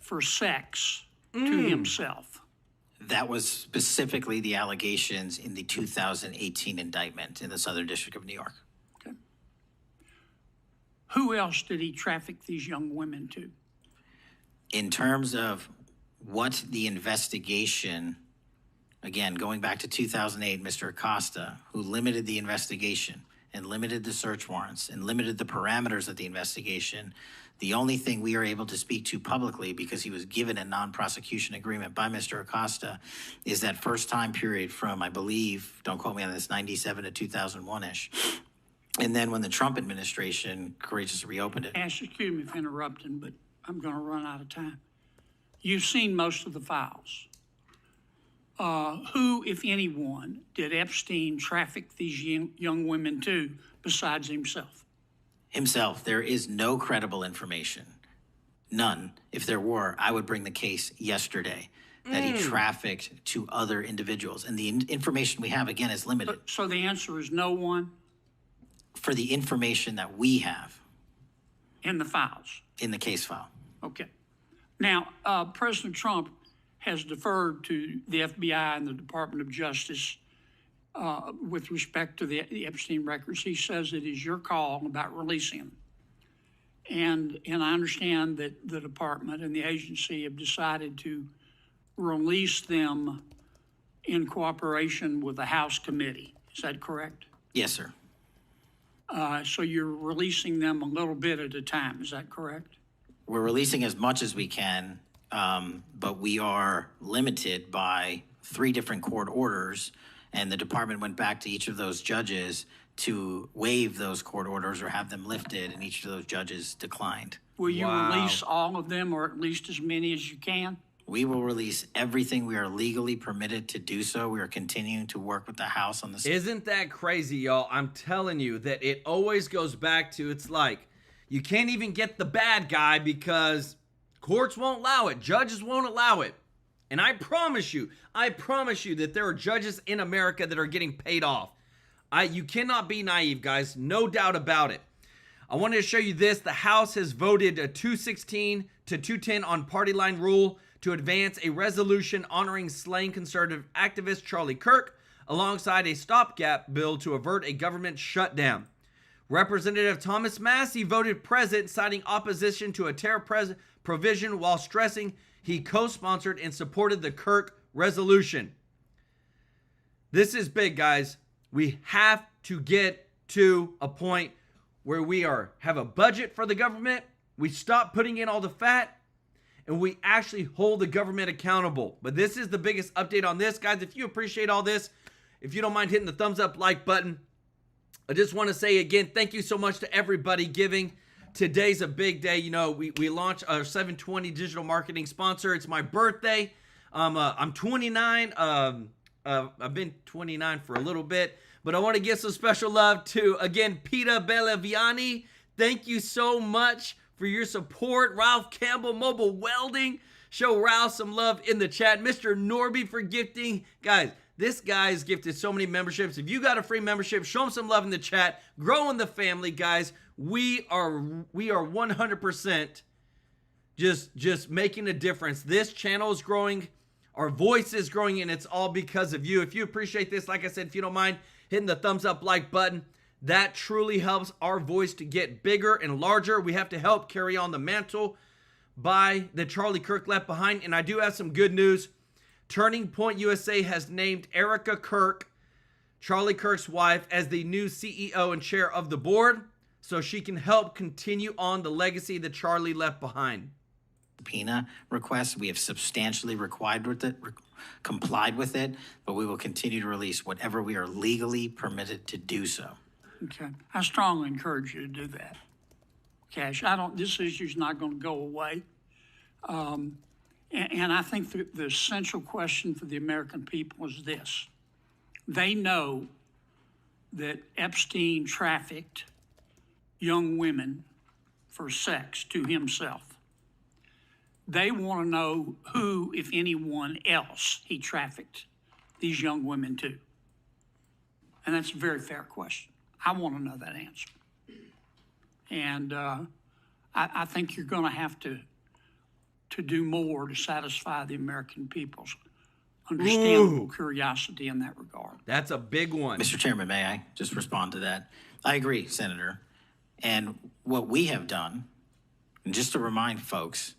for sex to himself. That was specifically the allegations in the 2018 indictment in the Southern District of New York. Okay. Who else did he traffic these young women to? In terms of what the investigation, again, going back to 2008, Mr. Acosta, who limited the investigation and limited the search warrants and limited the parameters of the investigation, the only thing we are able to speak to publicly, because he was given a non-prosecution agreement by Mr. Acosta, is that first time period from, I believe, don't quote me on this, 97 to 2001-ish. And then when the Trump administration courageously reopened it. Excuse me for interrupting, but I'm going to run out of time. You've seen most of the files. Who, if anyone, did Epstein traffic these young women to besides himself? Himself. There is no credible information. None. If there were, I would bring the case yesterday that he trafficked to other individuals. And the information we have, again, is limited. So the answer is no one? For the information that we have. In the files? In the case file. Okay. Now, President Trump has deferred to the FBI and the Department of Justice with respect to the Epstein records. He says it is your call about releasing them. And I understand that the department and the agency have decided to release them in cooperation with the House committee. Is that correct? Yes, sir. So you're releasing them a little bit at a time. Is that correct? We're releasing as much as we can, but we are limited by 3 different court orders, and the department went back to each of those judges to waive those court orders or have them lifted, and each of those judges declined. Will you release all of them, or at least as many as you can? We will release everything we are legally permitted to do so. We are continuing to work with the House on this. Isn't that crazy, y'all? I'm telling you that it always goes back to, it's like, you can't even get the bad guy because courts won't allow it. Judges won't allow it. And I promise you that there are judges in America that are getting paid off. You cannot be naive, guys. No doubt about it. I wanted to show you this. The House has voted a 216 to 210 on party line rule to advance a resolution honoring slain conservative activist Charlie Kirk alongside a stopgap bill to avert a government shutdown. Representative Thomas Massey voted present, citing opposition to a terror provision while stressing he co-sponsored and supported the Kirk resolution. This is big, guys. We have to get to a point where we have a budget for the government, we stop putting in all the fat, and we actually hold the government accountable. But this is the biggest update on this, guys. If you appreciate all this, if you don't mind hitting the thumbs up like button, I just want to say again, thank you so much to everybody giving. Today's a big day. You know, we launched our 720 digital marketing sponsor. It's my birthday. I'm 29. I've been 29 for a little bit, but I want to give some special love to, again, Peter Bellaviani. Thank you so much for your support. Ralph Campbell, Mobile Welding. Show Ralph some love in the chat. Mr. Norby for gifting. Guys, this guy's gifted so many memberships. If you got a free membership, show him some love in the chat. Growing the family, guys. We are 100% just making a difference. This channel is growing. Our voice is growing, and it's all because of you. If you appreciate this, like I said, if you don't mind hitting the thumbs up like button, that truly helps our voice to get bigger and larger. We have to help carry on the mantle by the Charlie Kirk left behind. And I do have some good news. Turning Point USA has named Erica Kirk, Charlie Kirk's wife, as the new CEO and chair of the board, so she can help continue on the legacy that Charlie left behind. Subpoena request. We have substantially complied with it, but we will continue to release whatever we are legally permitted to do so. Okay. I strongly encourage you to do that. Cash, this issue's not going to go away. And I think the essential question for the American people is this. They know that Epstein trafficked young women for sex to himself. They want to know who, if anyone else, he trafficked these young women to. And that's a very fair question. I want to know that answer. And I think you're going to have to to do more to satisfy the American people's understandable curiosity in that regard. That's a big one. Mr. Chairman, may I just respond to that? I agree, Senator. And what we have done, and just to remind folks,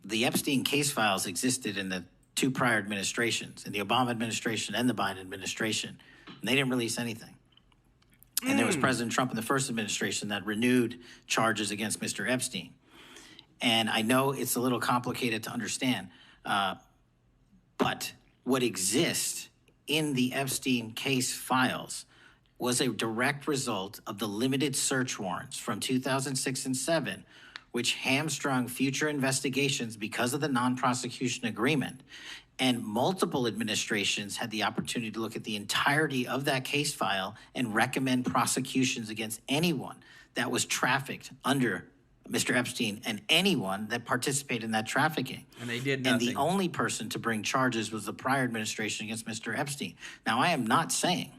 the Epstein case files existed in the two prior administrations, in the Obama administration and the Biden administration, and they didn't release anything. And there was President Trump in the first administration that renewed charges against Mr. Epstein. And I know it's a little complicated to understand, but what exists in the Epstein case files was a direct result of the limited search warrants from 2006 and 7, which hamstrung future investigations because of the non-prosecution agreement. And multiple administrations had the opportunity to look at the entirety of that case file and recommend prosecutions against anyone that was trafficked under Mr. Epstein and anyone that participated in that trafficking. And they did nothing. And the only person to bring charges was the prior administration against Mr. Epstein. Now, I am not saying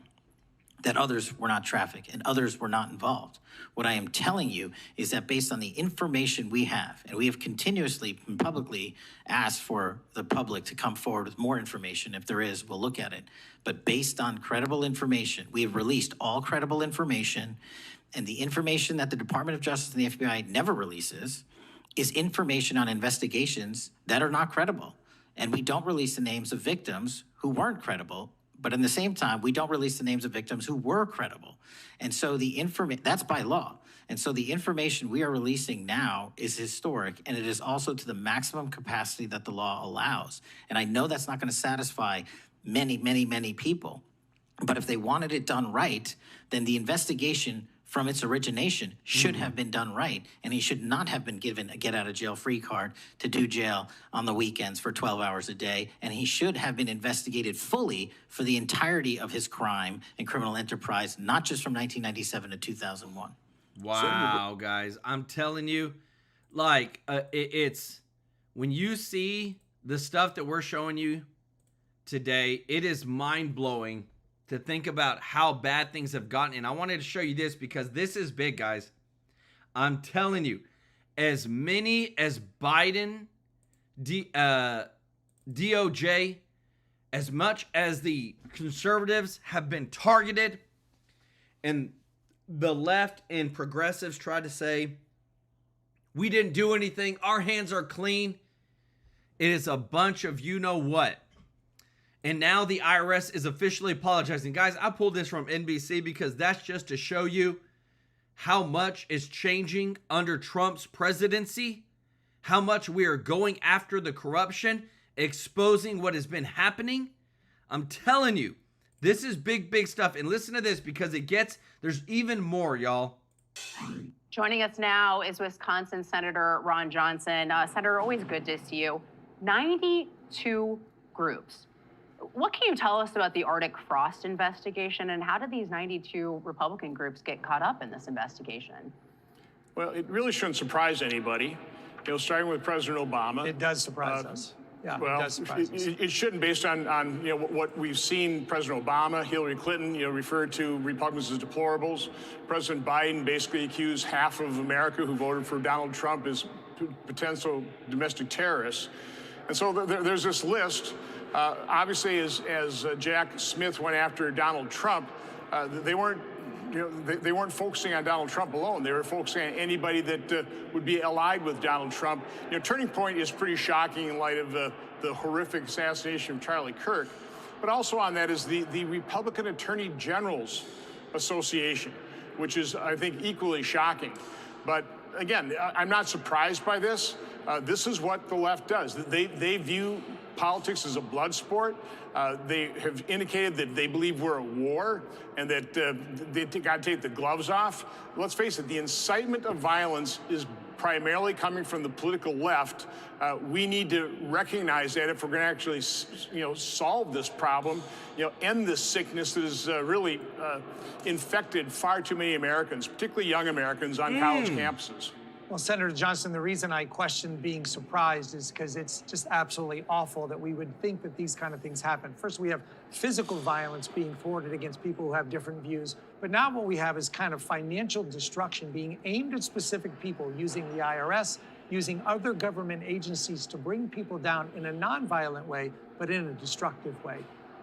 that others were not trafficked and others were not involved. What I am telling you is that based on the information we have, and we have continuously and publicly asked for the public to come forward with more information. If there is, we'll look at it. But based on credible information, we have released all credible information, and the information that the Department of Justice and the FBI never releases is information on investigations that are not credible. And we don't release the names of victims who weren't credible. But in the same time, we don't release the names of victims who were credible. And so the information, that's by law. And so the information we are releasing now is historic, and it is also to the maximum capacity that the law allows. And I know that's not going to satisfy many, many, many people. But if they wanted it done right, then the investigation from its origination should have been done right, and he should not have been given a get-out-of-jail-free card to do jail on the weekends for 12 hours a day, and he should have been investigated fully for the entirety of his crime and criminal enterprise, not just from 1997 to 2001. Wow, guys, I'm telling you, like, it's when you see the stuff that we're showing you today, it is mind-blowing to think about how bad things have gotten. And I wanted to show you this because this is big, guys. I'm telling you, as many as Biden, DOJ, as much as the conservatives have been targeted, and the left and progressives try to say, we didn't do anything, our hands are clean. It is a bunch of you-know-what. And now the IRS is officially apologizing. Guys, I pulled this from NBC because that's just to show you how much is changing under Trump's presidency, how much we are going after the corruption, exposing what has been happening. I'm telling you, this is big, big stuff. And listen to this because there's even more, y'all. Joining us now is Wisconsin Senator Ron Johnson. Senator, always good to see you. 92 groups. What can you tell us about the Arctic Frost investigation, and how did these 92 Republican groups get caught up in this investigation? Well, it really shouldn't surprise anybody. You know, starting with President Obama. It does surprise us. Yeah, well, it does surprise us. It shouldn't, based on you know what we've seen. President Obama, Hillary Clinton, referred to Republicans as deplorables. President Biden basically accused half of America who voted for Donald Trump as potential domestic terrorists. And so there's this list. Obviously, as Jack Smith went after Donald Trump, they weren't focusing on Donald Trump alone. They were focusing on anybody that would be allied with Donald Trump. Turning Point is pretty shocking in light of the horrific assassination of Charlie Kirk. But also on that is the Republican Attorney General's Association, which is, I think, equally shocking. But again, I'm not surprised by this. This is what the left does. They view politics as a blood sport. They have indicated that they believe we're at war and that they got to take the gloves off. Let's face it, the incitement of violence is primarily coming from the political left. We need to recognize that if we're going to actually, solve this problem, end this sickness that has really infected far too many Americans, particularly young Americans on college campuses. Well, Senator Johnson, the reason I question being surprised is because it's just absolutely awful that we would think that these kind of things happen. First, we have physical violence being forwarded against people who have different views. But now what we have is kind of financial destruction being aimed at specific people using the IRS using other government agencies to bring people down in a nonviolent way, but in a destructive way.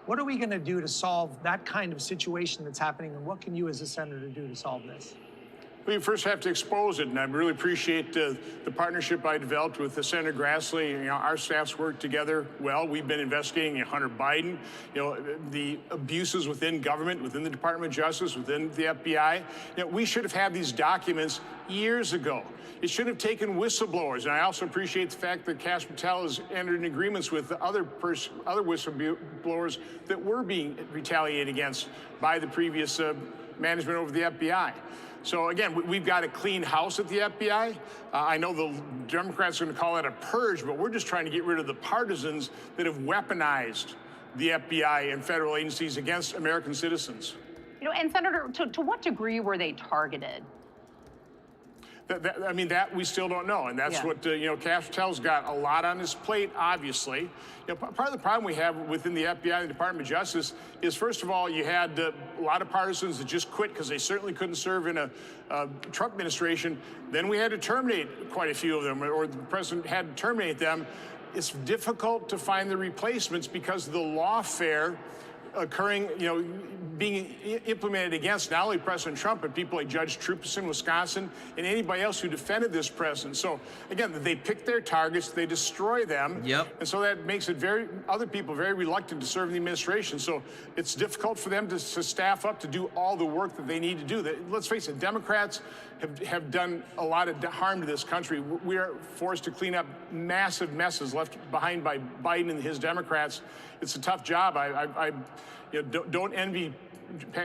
What are we going to do to solve that kind of situation that's happening, and what can you as a senator do to solve this? We first have to expose it, and I really appreciate the partnership I developed with Senator Grassley. You know, our staffs work together well. We've been investigating Hunter Biden, you know, the abuses within government, within the Department of Justice, within the FBI. You know, we should have had these documents years ago. It should have taken whistleblowers, and I also appreciate the fact that Kash Patel has entered in agreements with the other whistleblowers that were being retaliated against by the previous management over the FBI. So again, we've got a clean house at the FBI. I know the Democrats are going to call that a purge, but we're just trying to get rid of the partisans that have weaponized the FBI and federal agencies against American citizens. You know, and Senator, to what degree were they targeted? I mean, that we still don't know, and that's what, you know, Kash Patel's got a lot on his plate, obviously. You know, part of the problem we have within the FBI and the Department of Justice is, first of all, you had a lot of partisans that just quit because they certainly couldn't serve in a Trump administration. Then we had to terminate quite a few of them, or the president had to terminate them. It's difficult to find the replacements because of the lawfare occurring, you know, being implemented against not only President Trump, but people like Judge Trupas in Wisconsin and anybody else who defended this president. So again, they pick their targets, they destroy them. Yep. And so that makes it other people very reluctant to serve in the administration. So it's difficult for them to staff up to do all the work that they need to do. Let's face it, Democrats have done a lot of harm to this country. We are forced to clean up massive messes left behind by Biden and his Democrats. It's a tough job. I you know, don't envy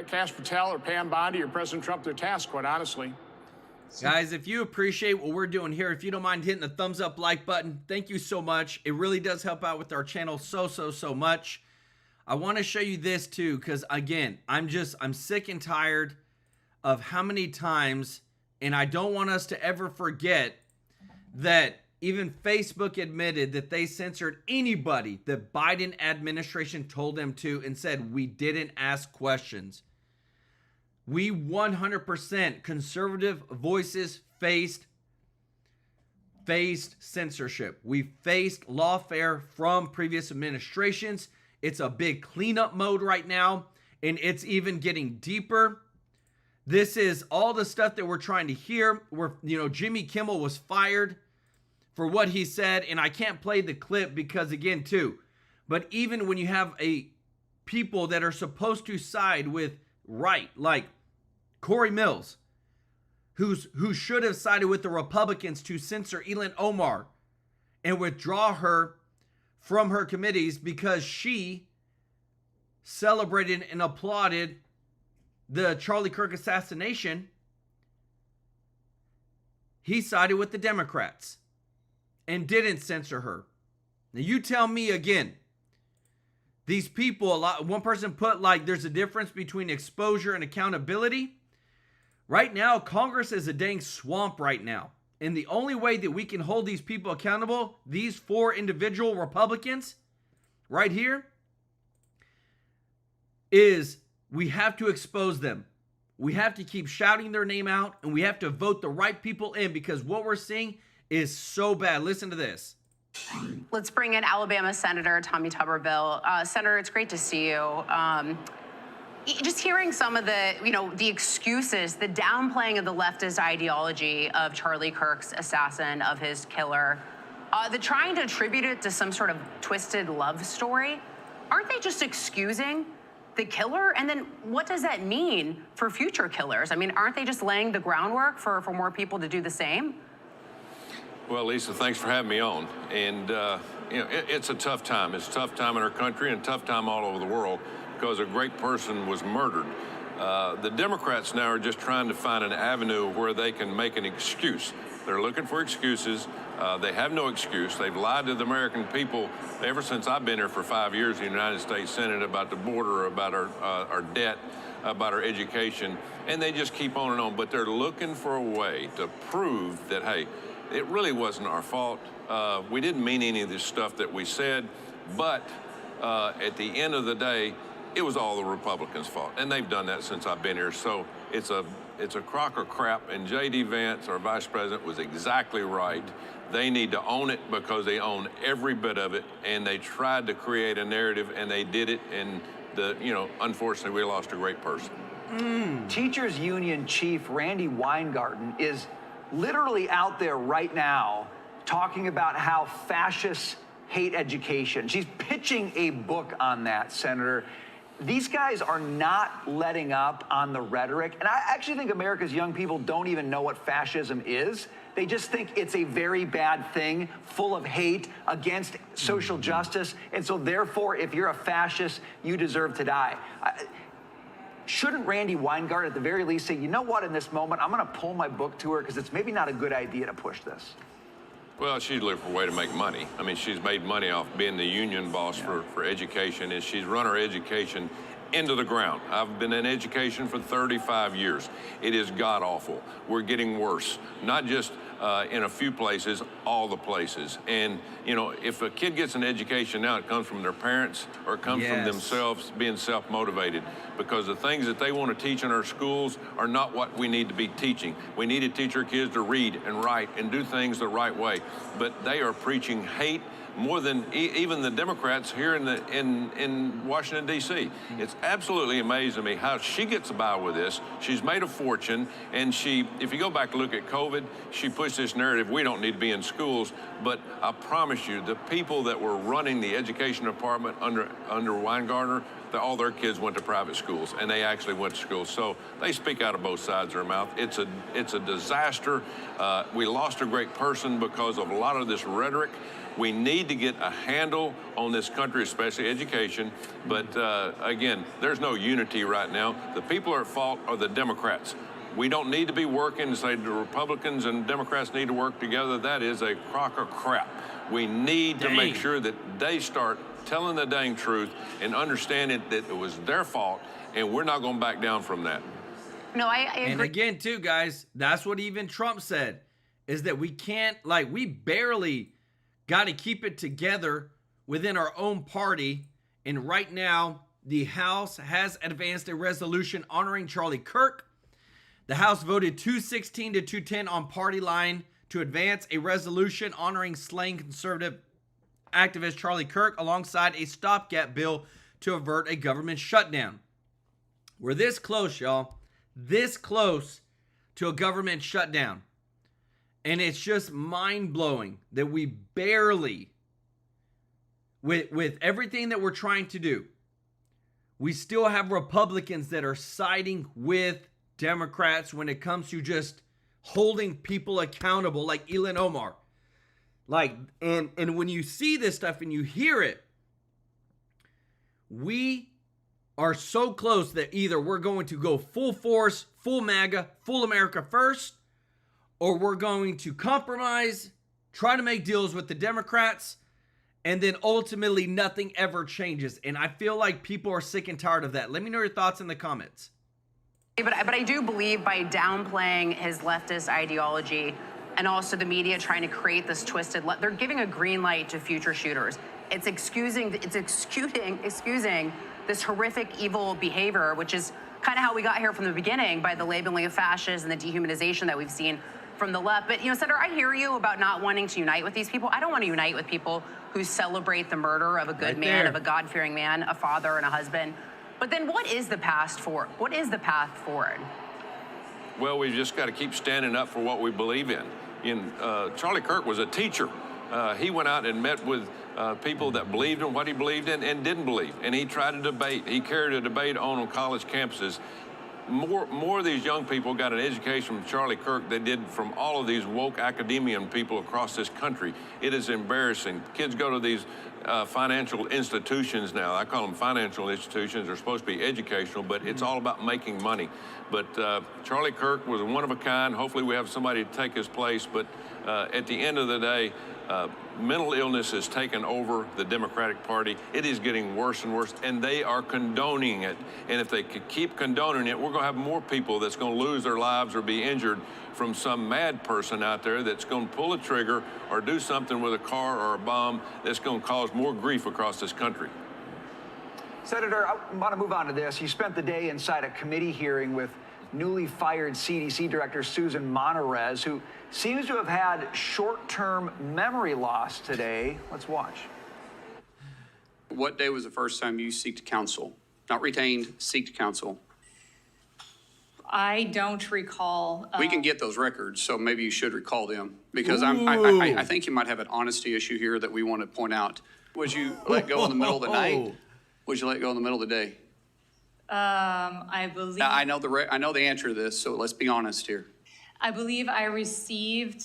Kash Patel or Pam Bondi or President Trump their task, quite honestly. Guys, if you appreciate what we're doing here, if you don't mind hitting the thumbs up like button, thank you so much. It really does help out with our channel so much. I want to show you this too, because again, I'm sick and tired of how many times, and I don't want us to ever forget that even Facebook admitted that they censored anybody the Biden administration told them to and said, we didn't ask questions. We 100% conservative voices faced censorship. We faced lawfare from previous administrations. It's a big cleanup mode right now, and it's even getting deeper. This is all the stuff that we're trying to hear. You know, Jimmy Kimmel was fired for what he said, and I can't play the clip because, again, too, but even when you have people that are supposed to side with right, like Corey Mills, who should have sided with the Republicans to censor Elon Omar and withdraw her from her committees because she celebrated and applauded the Charlie Kirk assassination, he sided with the Democrats and didn't censor her. Now you tell me again, these people, one person put like there's a difference between exposure and accountability. Right now, Congress is a dang swamp right now. And the only way that we can hold these people accountable, these 4 individual Republicans right here, is we have to expose them. We have to keep shouting their name out, and we have to vote the right people in, because what we're seeing is so bad. Listen to this. Let's bring in Alabama Senator Tommy Tuberville. Senator, it's great to see you. Just hearing some of the, the excuses, the downplaying of the leftist ideology of Charlie Kirk's assassin, of his killer, the trying to attribute it to some sort of twisted love story. Aren't they just excusing the killer? And then what does that mean for future killers? I mean, aren't they just laying the groundwork for more people to do the same? Well, Lisa, thanks for having me on. And, it's a tough time. It's a tough time in our country and a tough time all over the world because a great person was murdered. The Democrats now are just trying to find an avenue where they can make an excuse. They're looking for excuses. They have no excuse. They've lied to the American people ever since I've been here for 5 years in the United States Senate about the border, about our debt, about our education, and they just keep on and on. But they're looking for a way to prove that, hey, it really wasn't our fault. We didn't mean any of this stuff that we said, but at the end of the day, it was all the Republicans' fault. And they've done that since I've been here. So it's a crock of crap, and J.D. Vance, our vice president, was exactly right. They need to own it because they own every bit of it, and they tried to create a narrative, and they did it, and unfortunately, we lost a great person. Teachers Union Chief Randy Weingarten is literally out there right now talking about how fascists hate education. She's pitching a book on that, Senator. These guys are not letting up on the rhetoric. And I actually think America's young people don't even know what fascism is. They just think it's a very bad thing, full of hate against social justice. And so therefore, if you're a fascist, you deserve to die. Shouldn't Randy Weingarten at the very least say, you know what, in this moment, I'm going to pull my book to her because it's maybe not a good idea to push this? Well, she's looking for a way to make money. I mean, she's made money off being the union boss for education, and she's run her education into the ground. I've been in education for 35 years. It is god-awful. We're getting worse, not just in a few places, all the places. And, if a kid gets an education now, it comes from their parents or it comes from themselves being self-motivated, because the things that they want to teach in our schools are not what we need to be teaching. We need to teach our kids to read and write and do things the right way. But they are preaching hate more than even the Democrats here in Washington, D.C. It's absolutely amazing to me how she gets by with this. She's made a fortune, and if you go back and look at COVID, she pushed this narrative, we don't need to be in schools, but I promise you, the people that were running the education department under Weingarten, all their kids went to private schools, and they actually went to school. So they speak out of both sides of their mouth. It's a disaster. We lost a great person because of a lot of this rhetoric. We need to get a handle on this country, especially education. But again, there's no unity right now. The people are at fault are the Democrats. We don't need to be working and say the Republicans and Democrats need to work together. That is a crock of crap. We need to make sure that they start telling the dang truth and understanding that it was their fault, and we're not going to back down from that. No, I agree. And again, too, guys, that's what even Trump said, is that we can't, we barely got to keep it together within our own party. And right now, the House has advanced a resolution honoring Charlie Kirk. The House voted 216 to 210 on party line to advance a resolution honoring slain conservative activist Charlie Kirk alongside a stopgap bill to avert a government shutdown. We're this close, y'all. This close to a government shutdown. And it's just mind-blowing that we barely, with everything that we're trying to do, we still have Republicans that are siding with Democrats when it comes to just holding people accountable, like Elon Omar. And when you see this stuff and you hear it, we are so close that either we're going to go full force, full MAGA, full America first, or we're going to compromise, try to make deals with the Democrats, and then ultimately nothing ever changes. And I feel like people are sick and tired of that. Let me know your thoughts in the comments. But I do believe by downplaying his leftist ideology and also the media trying to create this twisted, they're giving a green light to future shooters. It's excusing this horrific, evil behavior, which is kind of how we got here from the beginning by the labeling of fascists and the dehumanization that we've seen from the left. But, Senator, I hear you about not wanting to unite with these people. I don't want to unite with people who celebrate the murder of a good man, of a God-fearing man, a father and a husband. But then what is the path forward? What is the path forward? Well, we've just got to keep standing up for what we believe in. Charlie Kirk was a teacher. He went out and met with people that believed in what he believed in and didn't believe. And he tried to debate. He carried a debate on college campuses. More of these young people got an education from Charlie Kirk than did from all of these woke academician people across this country. It is embarrassing. Kids go to these financial institutions now. I call them financial institutions. They're supposed to be educational, but it's all about making money. But Charlie Kirk was one of a kind. Hopefully we have somebody to take his place. But at the end of the day, mental illness has taken over the Democratic Party. It is getting worse and worse, and they are condoning it. And if they could keep condoning it, we're going to have more people that's going to lose their lives or be injured from some mad person out there that's going to pull a trigger or do something with a car or a bomb that's going to cause more grief across this country. Senator, I want to move on to this. You spent the day inside a committee hearing with newly fired CDC Director Susan Monterez, who seems to have had short-term memory loss today. Let's watch. What day was the first time you seeked counsel? Not retained, seeked counsel. I don't recall. We can get those records, so maybe you should recall them, because I think you might have an honesty issue here that we want to point out. Would you let go in the middle of the night? Would you let go in the middle of the day? I believe. Now, I know the answer to this, so let's be honest here. I believe I received.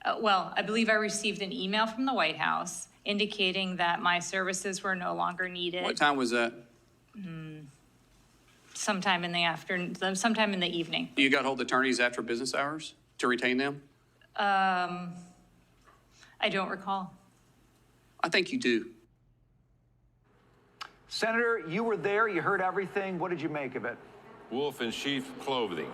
I believe I received an email from the White House indicating that my services were no longer needed. What time was that? Sometime in the afternoon, sometime in the evening. You got hold of attorneys after business hours to retain them? I don't recall. I think you do. Senator, you were there. You heard everything. What did you make of it? Wolf in sheep's clothing.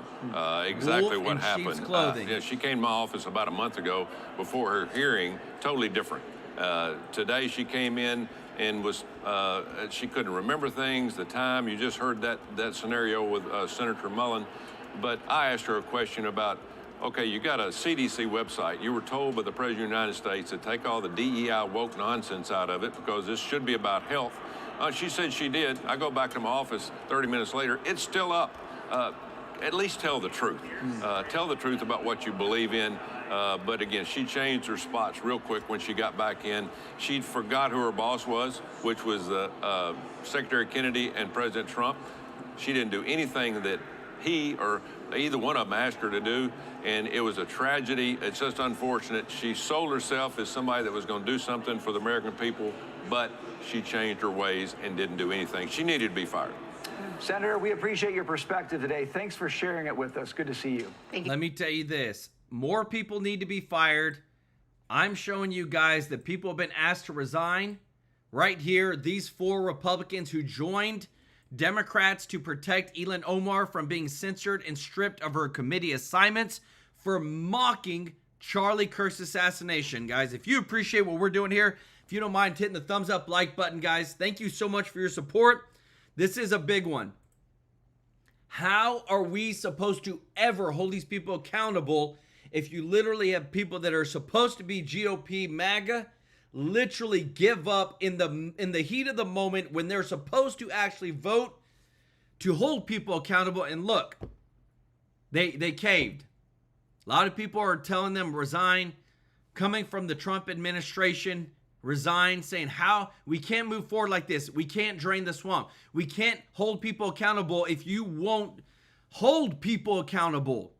Exactly Wolf what in happened. sheep's clothing. Yeah, she came to my office about a month ago before her hearing. Totally different. Today she came in and was she couldn't remember things, the time. You just heard that scenario with Senator Mullen. But I asked her a question about, okay, you got a CDC website. You were told by the President of the United States to take all the DEI woke nonsense out of it because this should be about health. She said she did. I go back to my office 30 minutes later. It's still up. At least tell the truth. Tell the truth about what you believe in. But again, she changed her spots real quick when she got back in. She forgot who her boss was, which was Secretary Kennedy and President Trump. She didn't do anything that he or either one of them asked her to do, and it was a tragedy. It's just unfortunate. She sold herself as somebody that was going to do something for the American people, but she changed her ways and didn't do anything. She needed to be fired. Senator, we appreciate your perspective today. Thanks for sharing it with us. Good to see you. Let me tell you this. More people need to be fired. I'm showing you guys that people have been asked to resign. Right here, these 4 Republicans who joined Democrats to protect Elon Omar from being censored and stripped of her committee assignments for mocking Charlie Kirk's assassination. Guys, if you appreciate what we're doing here, if you don't mind hitting the thumbs up like button, guys, thank you so much for your support. This is a big one. How are we supposed to ever hold these people accountable if you literally have people that are supposed to be GOP MAGA literally give up in the heat of the moment when they're supposed to actually vote to hold people accountable? And look, they caved. A lot of people are telling them resign, coming from the Trump administration, resign, saying how we can't move forward like this. We can't drain the swamp. We can't hold people accountable if you won't hold people accountable.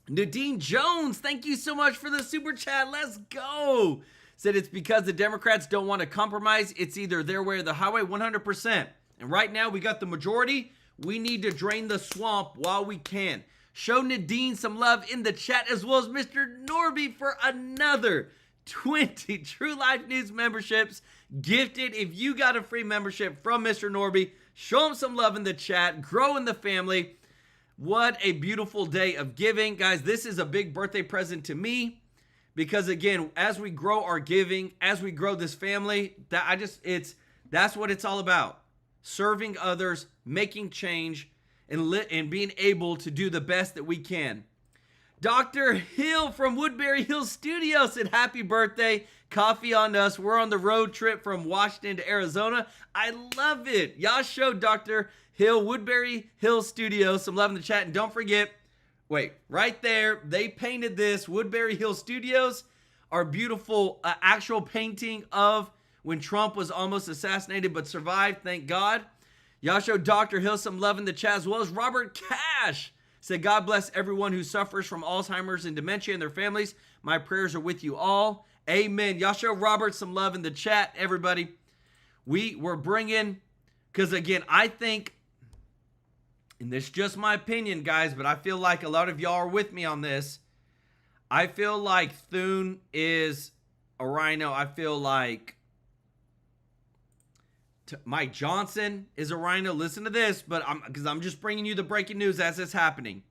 Nadine Jones, thank you so much for the super chat. Let's go. Said it's because the Democrats don't want to compromise. It's either their way or the highway, 100%. And right now we got the majority. We need to drain the swamp while we can. Show Nadine some love in the chat, as well as Mr. Norby for another 20 TrueLife News memberships gifted. If you got a free membership from Mr. Norby, show him some love in the chat. Grow in the family. What a beautiful day of giving. Guys, this is a big birthday present to me because, again, as we grow our giving, as we grow this family, that's what it's all about. Serving others, making change, and being able to do the best that we can. Dr. Hill from Woodbury Hill Studio said, happy birthday. Coffee on us. We're on the road trip from Washington to Arizona. I love it. Y'all show Dr. Hill, Woodbury Hill Studio some love in the chat. And don't forget, wait, right there, they painted this. Woodbury Hill Studios, our beautiful actual painting of when Trump was almost assassinated but survived, thank God. Y'all show Dr. Hill some love in the chat, as well as Robert Cash. Said, God bless everyone who suffers from Alzheimer's and dementia and their families. My prayers are with you all. Amen. Y'all show Robert some love in the chat, everybody. We're bringing, because again, I think, and this is just my opinion, guys, but I feel like a lot of y'all are with me on this. I feel like Thune is a rhino. I feel like Mike Johnson is a rhino. Listen to this, but because I'm just bringing you the breaking news as it's happening.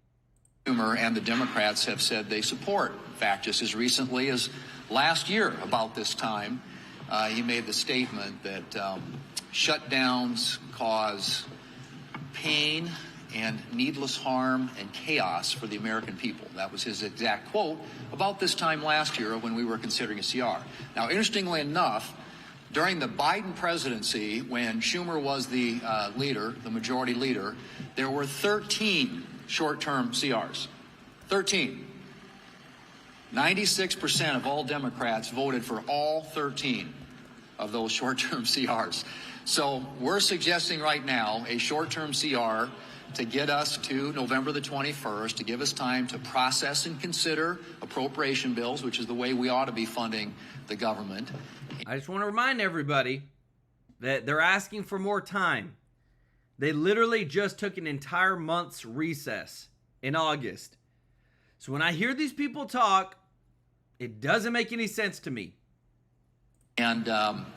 Schumer and the Democrats have said they support. In fact, just as recently as last year, about this time, he made the statement that shutdowns cause pain and needless harm and chaos for the American people. That was his exact quote about this time last year when we were considering a CR. Now, interestingly enough, during the Biden presidency, when Schumer was the leader, the majority leader, there were 13 short-term CRs. 13. 96% of all Democrats voted for all 13 of those short-term CRs. So we're suggesting right now a short-term CR to get us to November the 21st, to give us time to process and consider appropriation bills, which is the way we ought to be funding the government. I just want to remind everybody that they're asking for more time. They literally just took an entire month's recess in August. So when I hear these people talk, it doesn't make any sense to me. And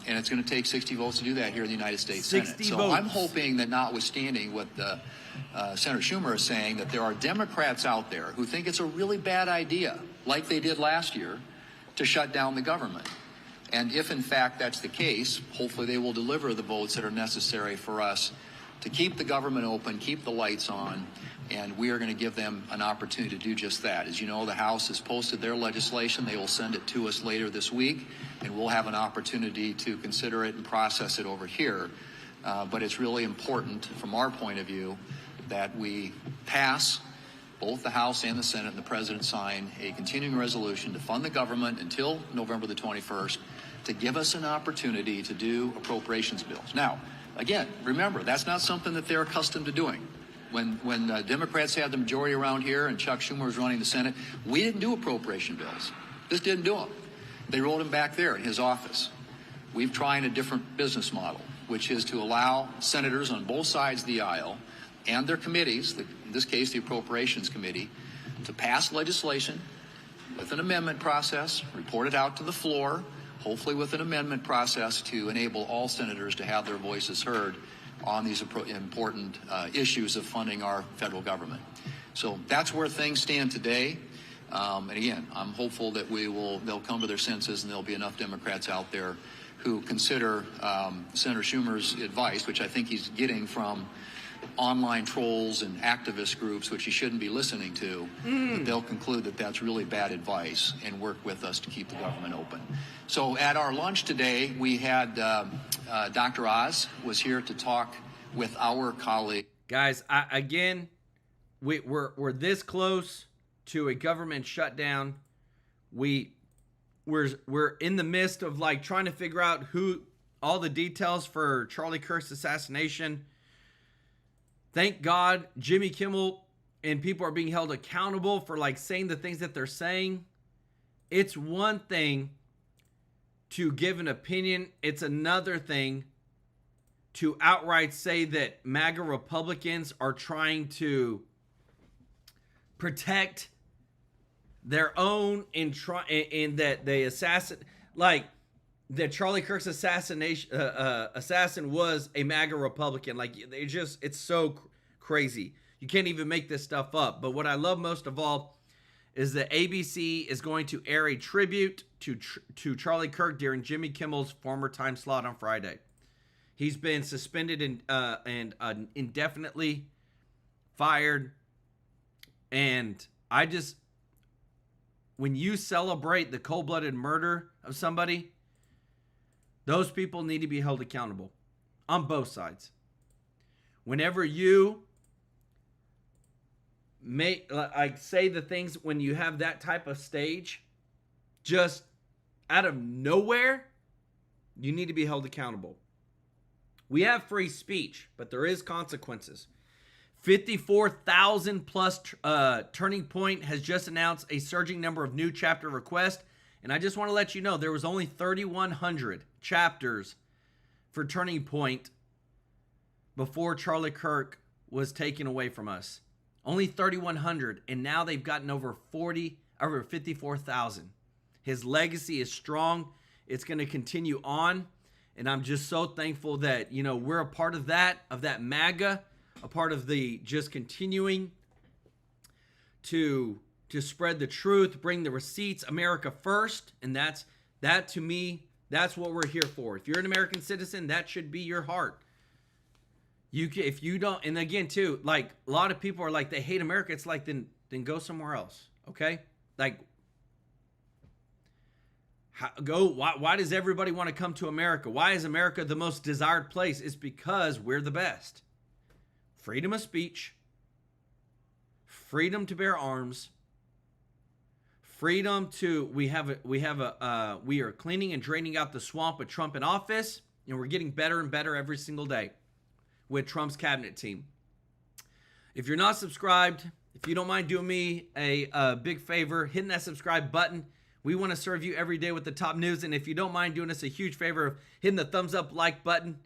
it's going to take 60 votes to do that here in the United States Senate. So votes. I'm hoping that, notwithstanding what Senator Schumer is saying, that there are Democrats out there who think it's a really bad idea, like they did last year, to shut down the government. And if, in fact, that's the case, hopefully they will deliver the votes that are necessary for us to keep the government open, keep the lights on, and we are going to give them an opportunity to do just that. As you know, the House has posted their legislation. They will send it to us later this week, and we'll have an opportunity to consider it and process it over here. But it's really important, from our point of view, that we pass, both the House and the Senate and the President sign, a continuing resolution to fund the government until November the 21st to give us an opportunity to do appropriations bills. Now, again, remember, that's not something that they're accustomed to doing. When Democrats had the majority around here and Chuck Schumer was running the Senate, we didn't do appropriation bills. Just didn't do them. They wrote them back there in his office. We've tried a different business model, which is to allow senators on both sides of the aisle and their committees, in this case the Appropriations Committee, to pass legislation with an amendment process, report it out to the floor, hopefully with an amendment process to enable all senators to have their voices heard on these important issues of funding our federal government. So that's where things stand today. And again, I'm hopeful that they'll come to their senses and there'll be enough Democrats out there who consider Senator Schumer's advice, which I think he's getting from online trolls and activist groups, which he shouldn't be listening to, that they'll conclude that that's really bad advice and work with us to keep the government open. So at our lunch today, we had Dr. Oz was here to talk with our colleague. Guys, we're this close to a government shutdown. We're in the midst of like trying to figure out all the details for Charlie Kirk's assassination. Thank God Jimmy Kimmel and people are being held accountable for like saying the things that they're saying. It's one thing to give an opinion. It's another thing to outright say that MAGA Republicans are trying to protect their own and that they that Charlie Kirk's assassin was a MAGA Republican. Like, it's so crazy. You can't even make this stuff up. But what I love most of all is that ABC is going to air a tribute to Charlie Kirk during Jimmy Kimmel's former time slot on Friday. He's been suspended and indefinitely fired. And when you celebrate the cold-blooded murder of somebody, those people need to be held accountable on both sides. Whenever you say the things when you have that type of stage, just out of nowhere, you need to be held accountable. We have free speech, but there is consequences. 54,000 plus Turning Point has just announced a surging number of new chapter requests. And I just want to let you know, there was only 3,100 chapters for Turning Point before Charlie Kirk was taken away from us. Only 3,100, and now they've gotten over 54,000. His legacy is strong. It's going to continue on, and I'm just so thankful that, we're a part of that MAGA, a part of the just continuing to spread the truth, bring the receipts, America first, and that to me, that's what we're here for. If you're an American citizen, that should be your heart. if you don't, and again too, like a lot of people are like they hate America. It's like then go somewhere else, okay? Like why does everybody want to come to America? Why is America the most desired place? It's because we're the best. Freedom of speech, freedom to bear arms, freedom to we are cleaning and draining out the swamp with Trump in office, and we're getting better and better every single day with Trump's cabinet team. If you're not subscribed, if you don't mind doing me a big favor, hitting that subscribe button. We want to serve you every day with the top news. And if you don't mind doing us a huge favor of hitting the thumbs up like button,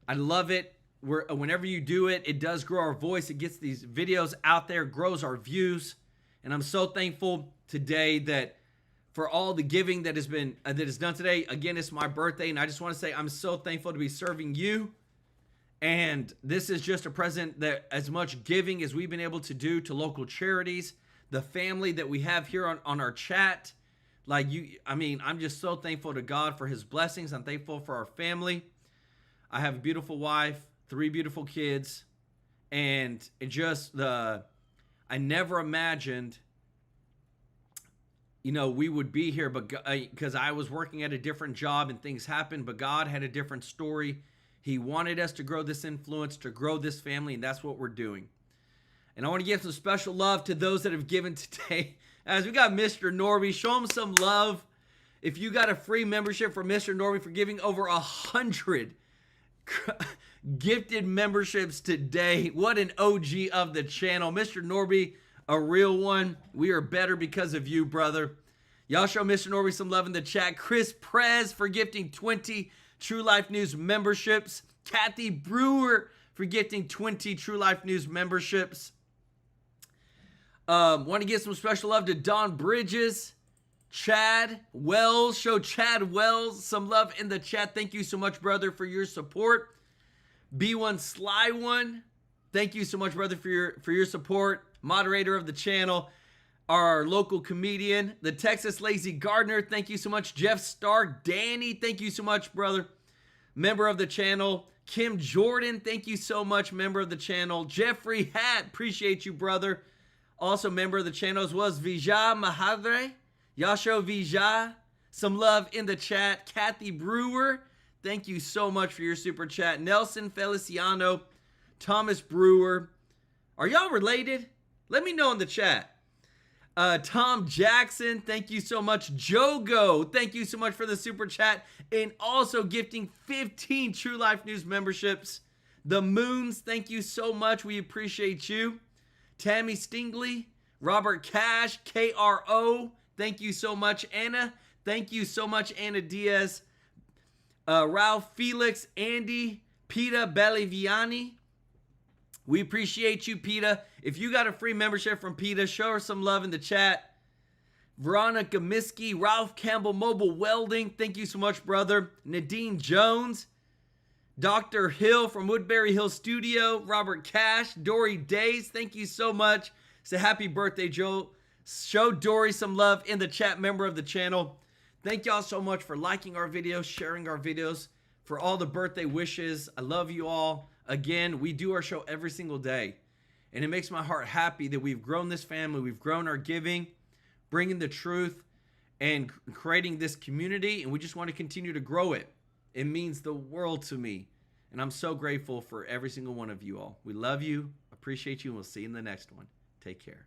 I love it. Whenever you do it, it does grow our voice. It gets these videos out there, grows our views. And I'm so thankful today that for all the giving that is done today. Again, it's my birthday, and I just want to say I'm so thankful to be serving you. And this is just a present that as much giving as we've been able to do to local charities, the family that we have here on our chat. I'm just so thankful to God for his blessings. I'm thankful for our family. I have a beautiful wife, 3 beautiful kids, and I never imagined, we would be here, but because I was working at a different job and things happened, but God had a different story. He wanted us to grow this influence, to grow this family, and that's what we're doing. And I want to give some special love to those that have given today. As we got Mr. Norby, show him some love. If you got a free membership for Mr. Norby for giving over 100 gifted memberships today. What an OG of the channel. Mr. Norby, a real one. We are better because of you, brother. Y'all show Mr. Norby some love in the chat. Chris Prez for gifting 20 True Life News memberships. Kathy Brewer for gifting 20 True Life News memberships. Want to give some special love to Don Bridges, Chad Wells. Show Chad Wells some love in the chat. Thank you so much, brother, for your support. B1 Sly One, thank you so much, brother, for your support. Moderator of the channel, our local comedian, the Texas Lazy Gardener. Thank you so much, Jeff Stark. Danny, thank you so much, brother. Member of the channel, Kim Jordan. Thank you so much, member of the channel. Jeffrey Hatt, appreciate you, brother. Also member of the channel as well as Vijay Mahadre. Y'all show Vijay some love in the chat. Kathy Brewer, thank you so much for your super chat. Nelson Feliciano, Thomas Brewer. Are y'all related? Let me know in the chat. Tom Jackson, thank you so much. Jogo, thank you so much for the super chat. And also gifting 15 True Life News memberships. The Moons, thank you so much. We appreciate you. Tammy Stingley, Robert Cash, KRO, thank you so much. Anna, thank you so much. Anna Diaz, Ralph Felix, Andy, Peta Belliviani. We appreciate you, Peta. If you got a free membership from Peta, show her some love in the chat. Veronica Miskey, Ralph Campbell Mobile Welding, thank you so much, brother. Nadine Jones, Dr. Hill from Woodbury Hill Studio, Robert Cash, Dory Days, thank you so much. Say happy birthday, Joe. Show Dory some love in the chat, member of the channel. Thank y'all so much for liking our videos, sharing our videos, for all the birthday wishes. I love you all. Again, we do our show every single day, and it makes my heart happy that we've grown this family, we've grown our giving, bringing the truth, and creating this community, and we just want to continue to grow it. It means the world to me, and I'm so grateful for every single one of you all. We love you, appreciate you, and we'll see you in the next one. Take care.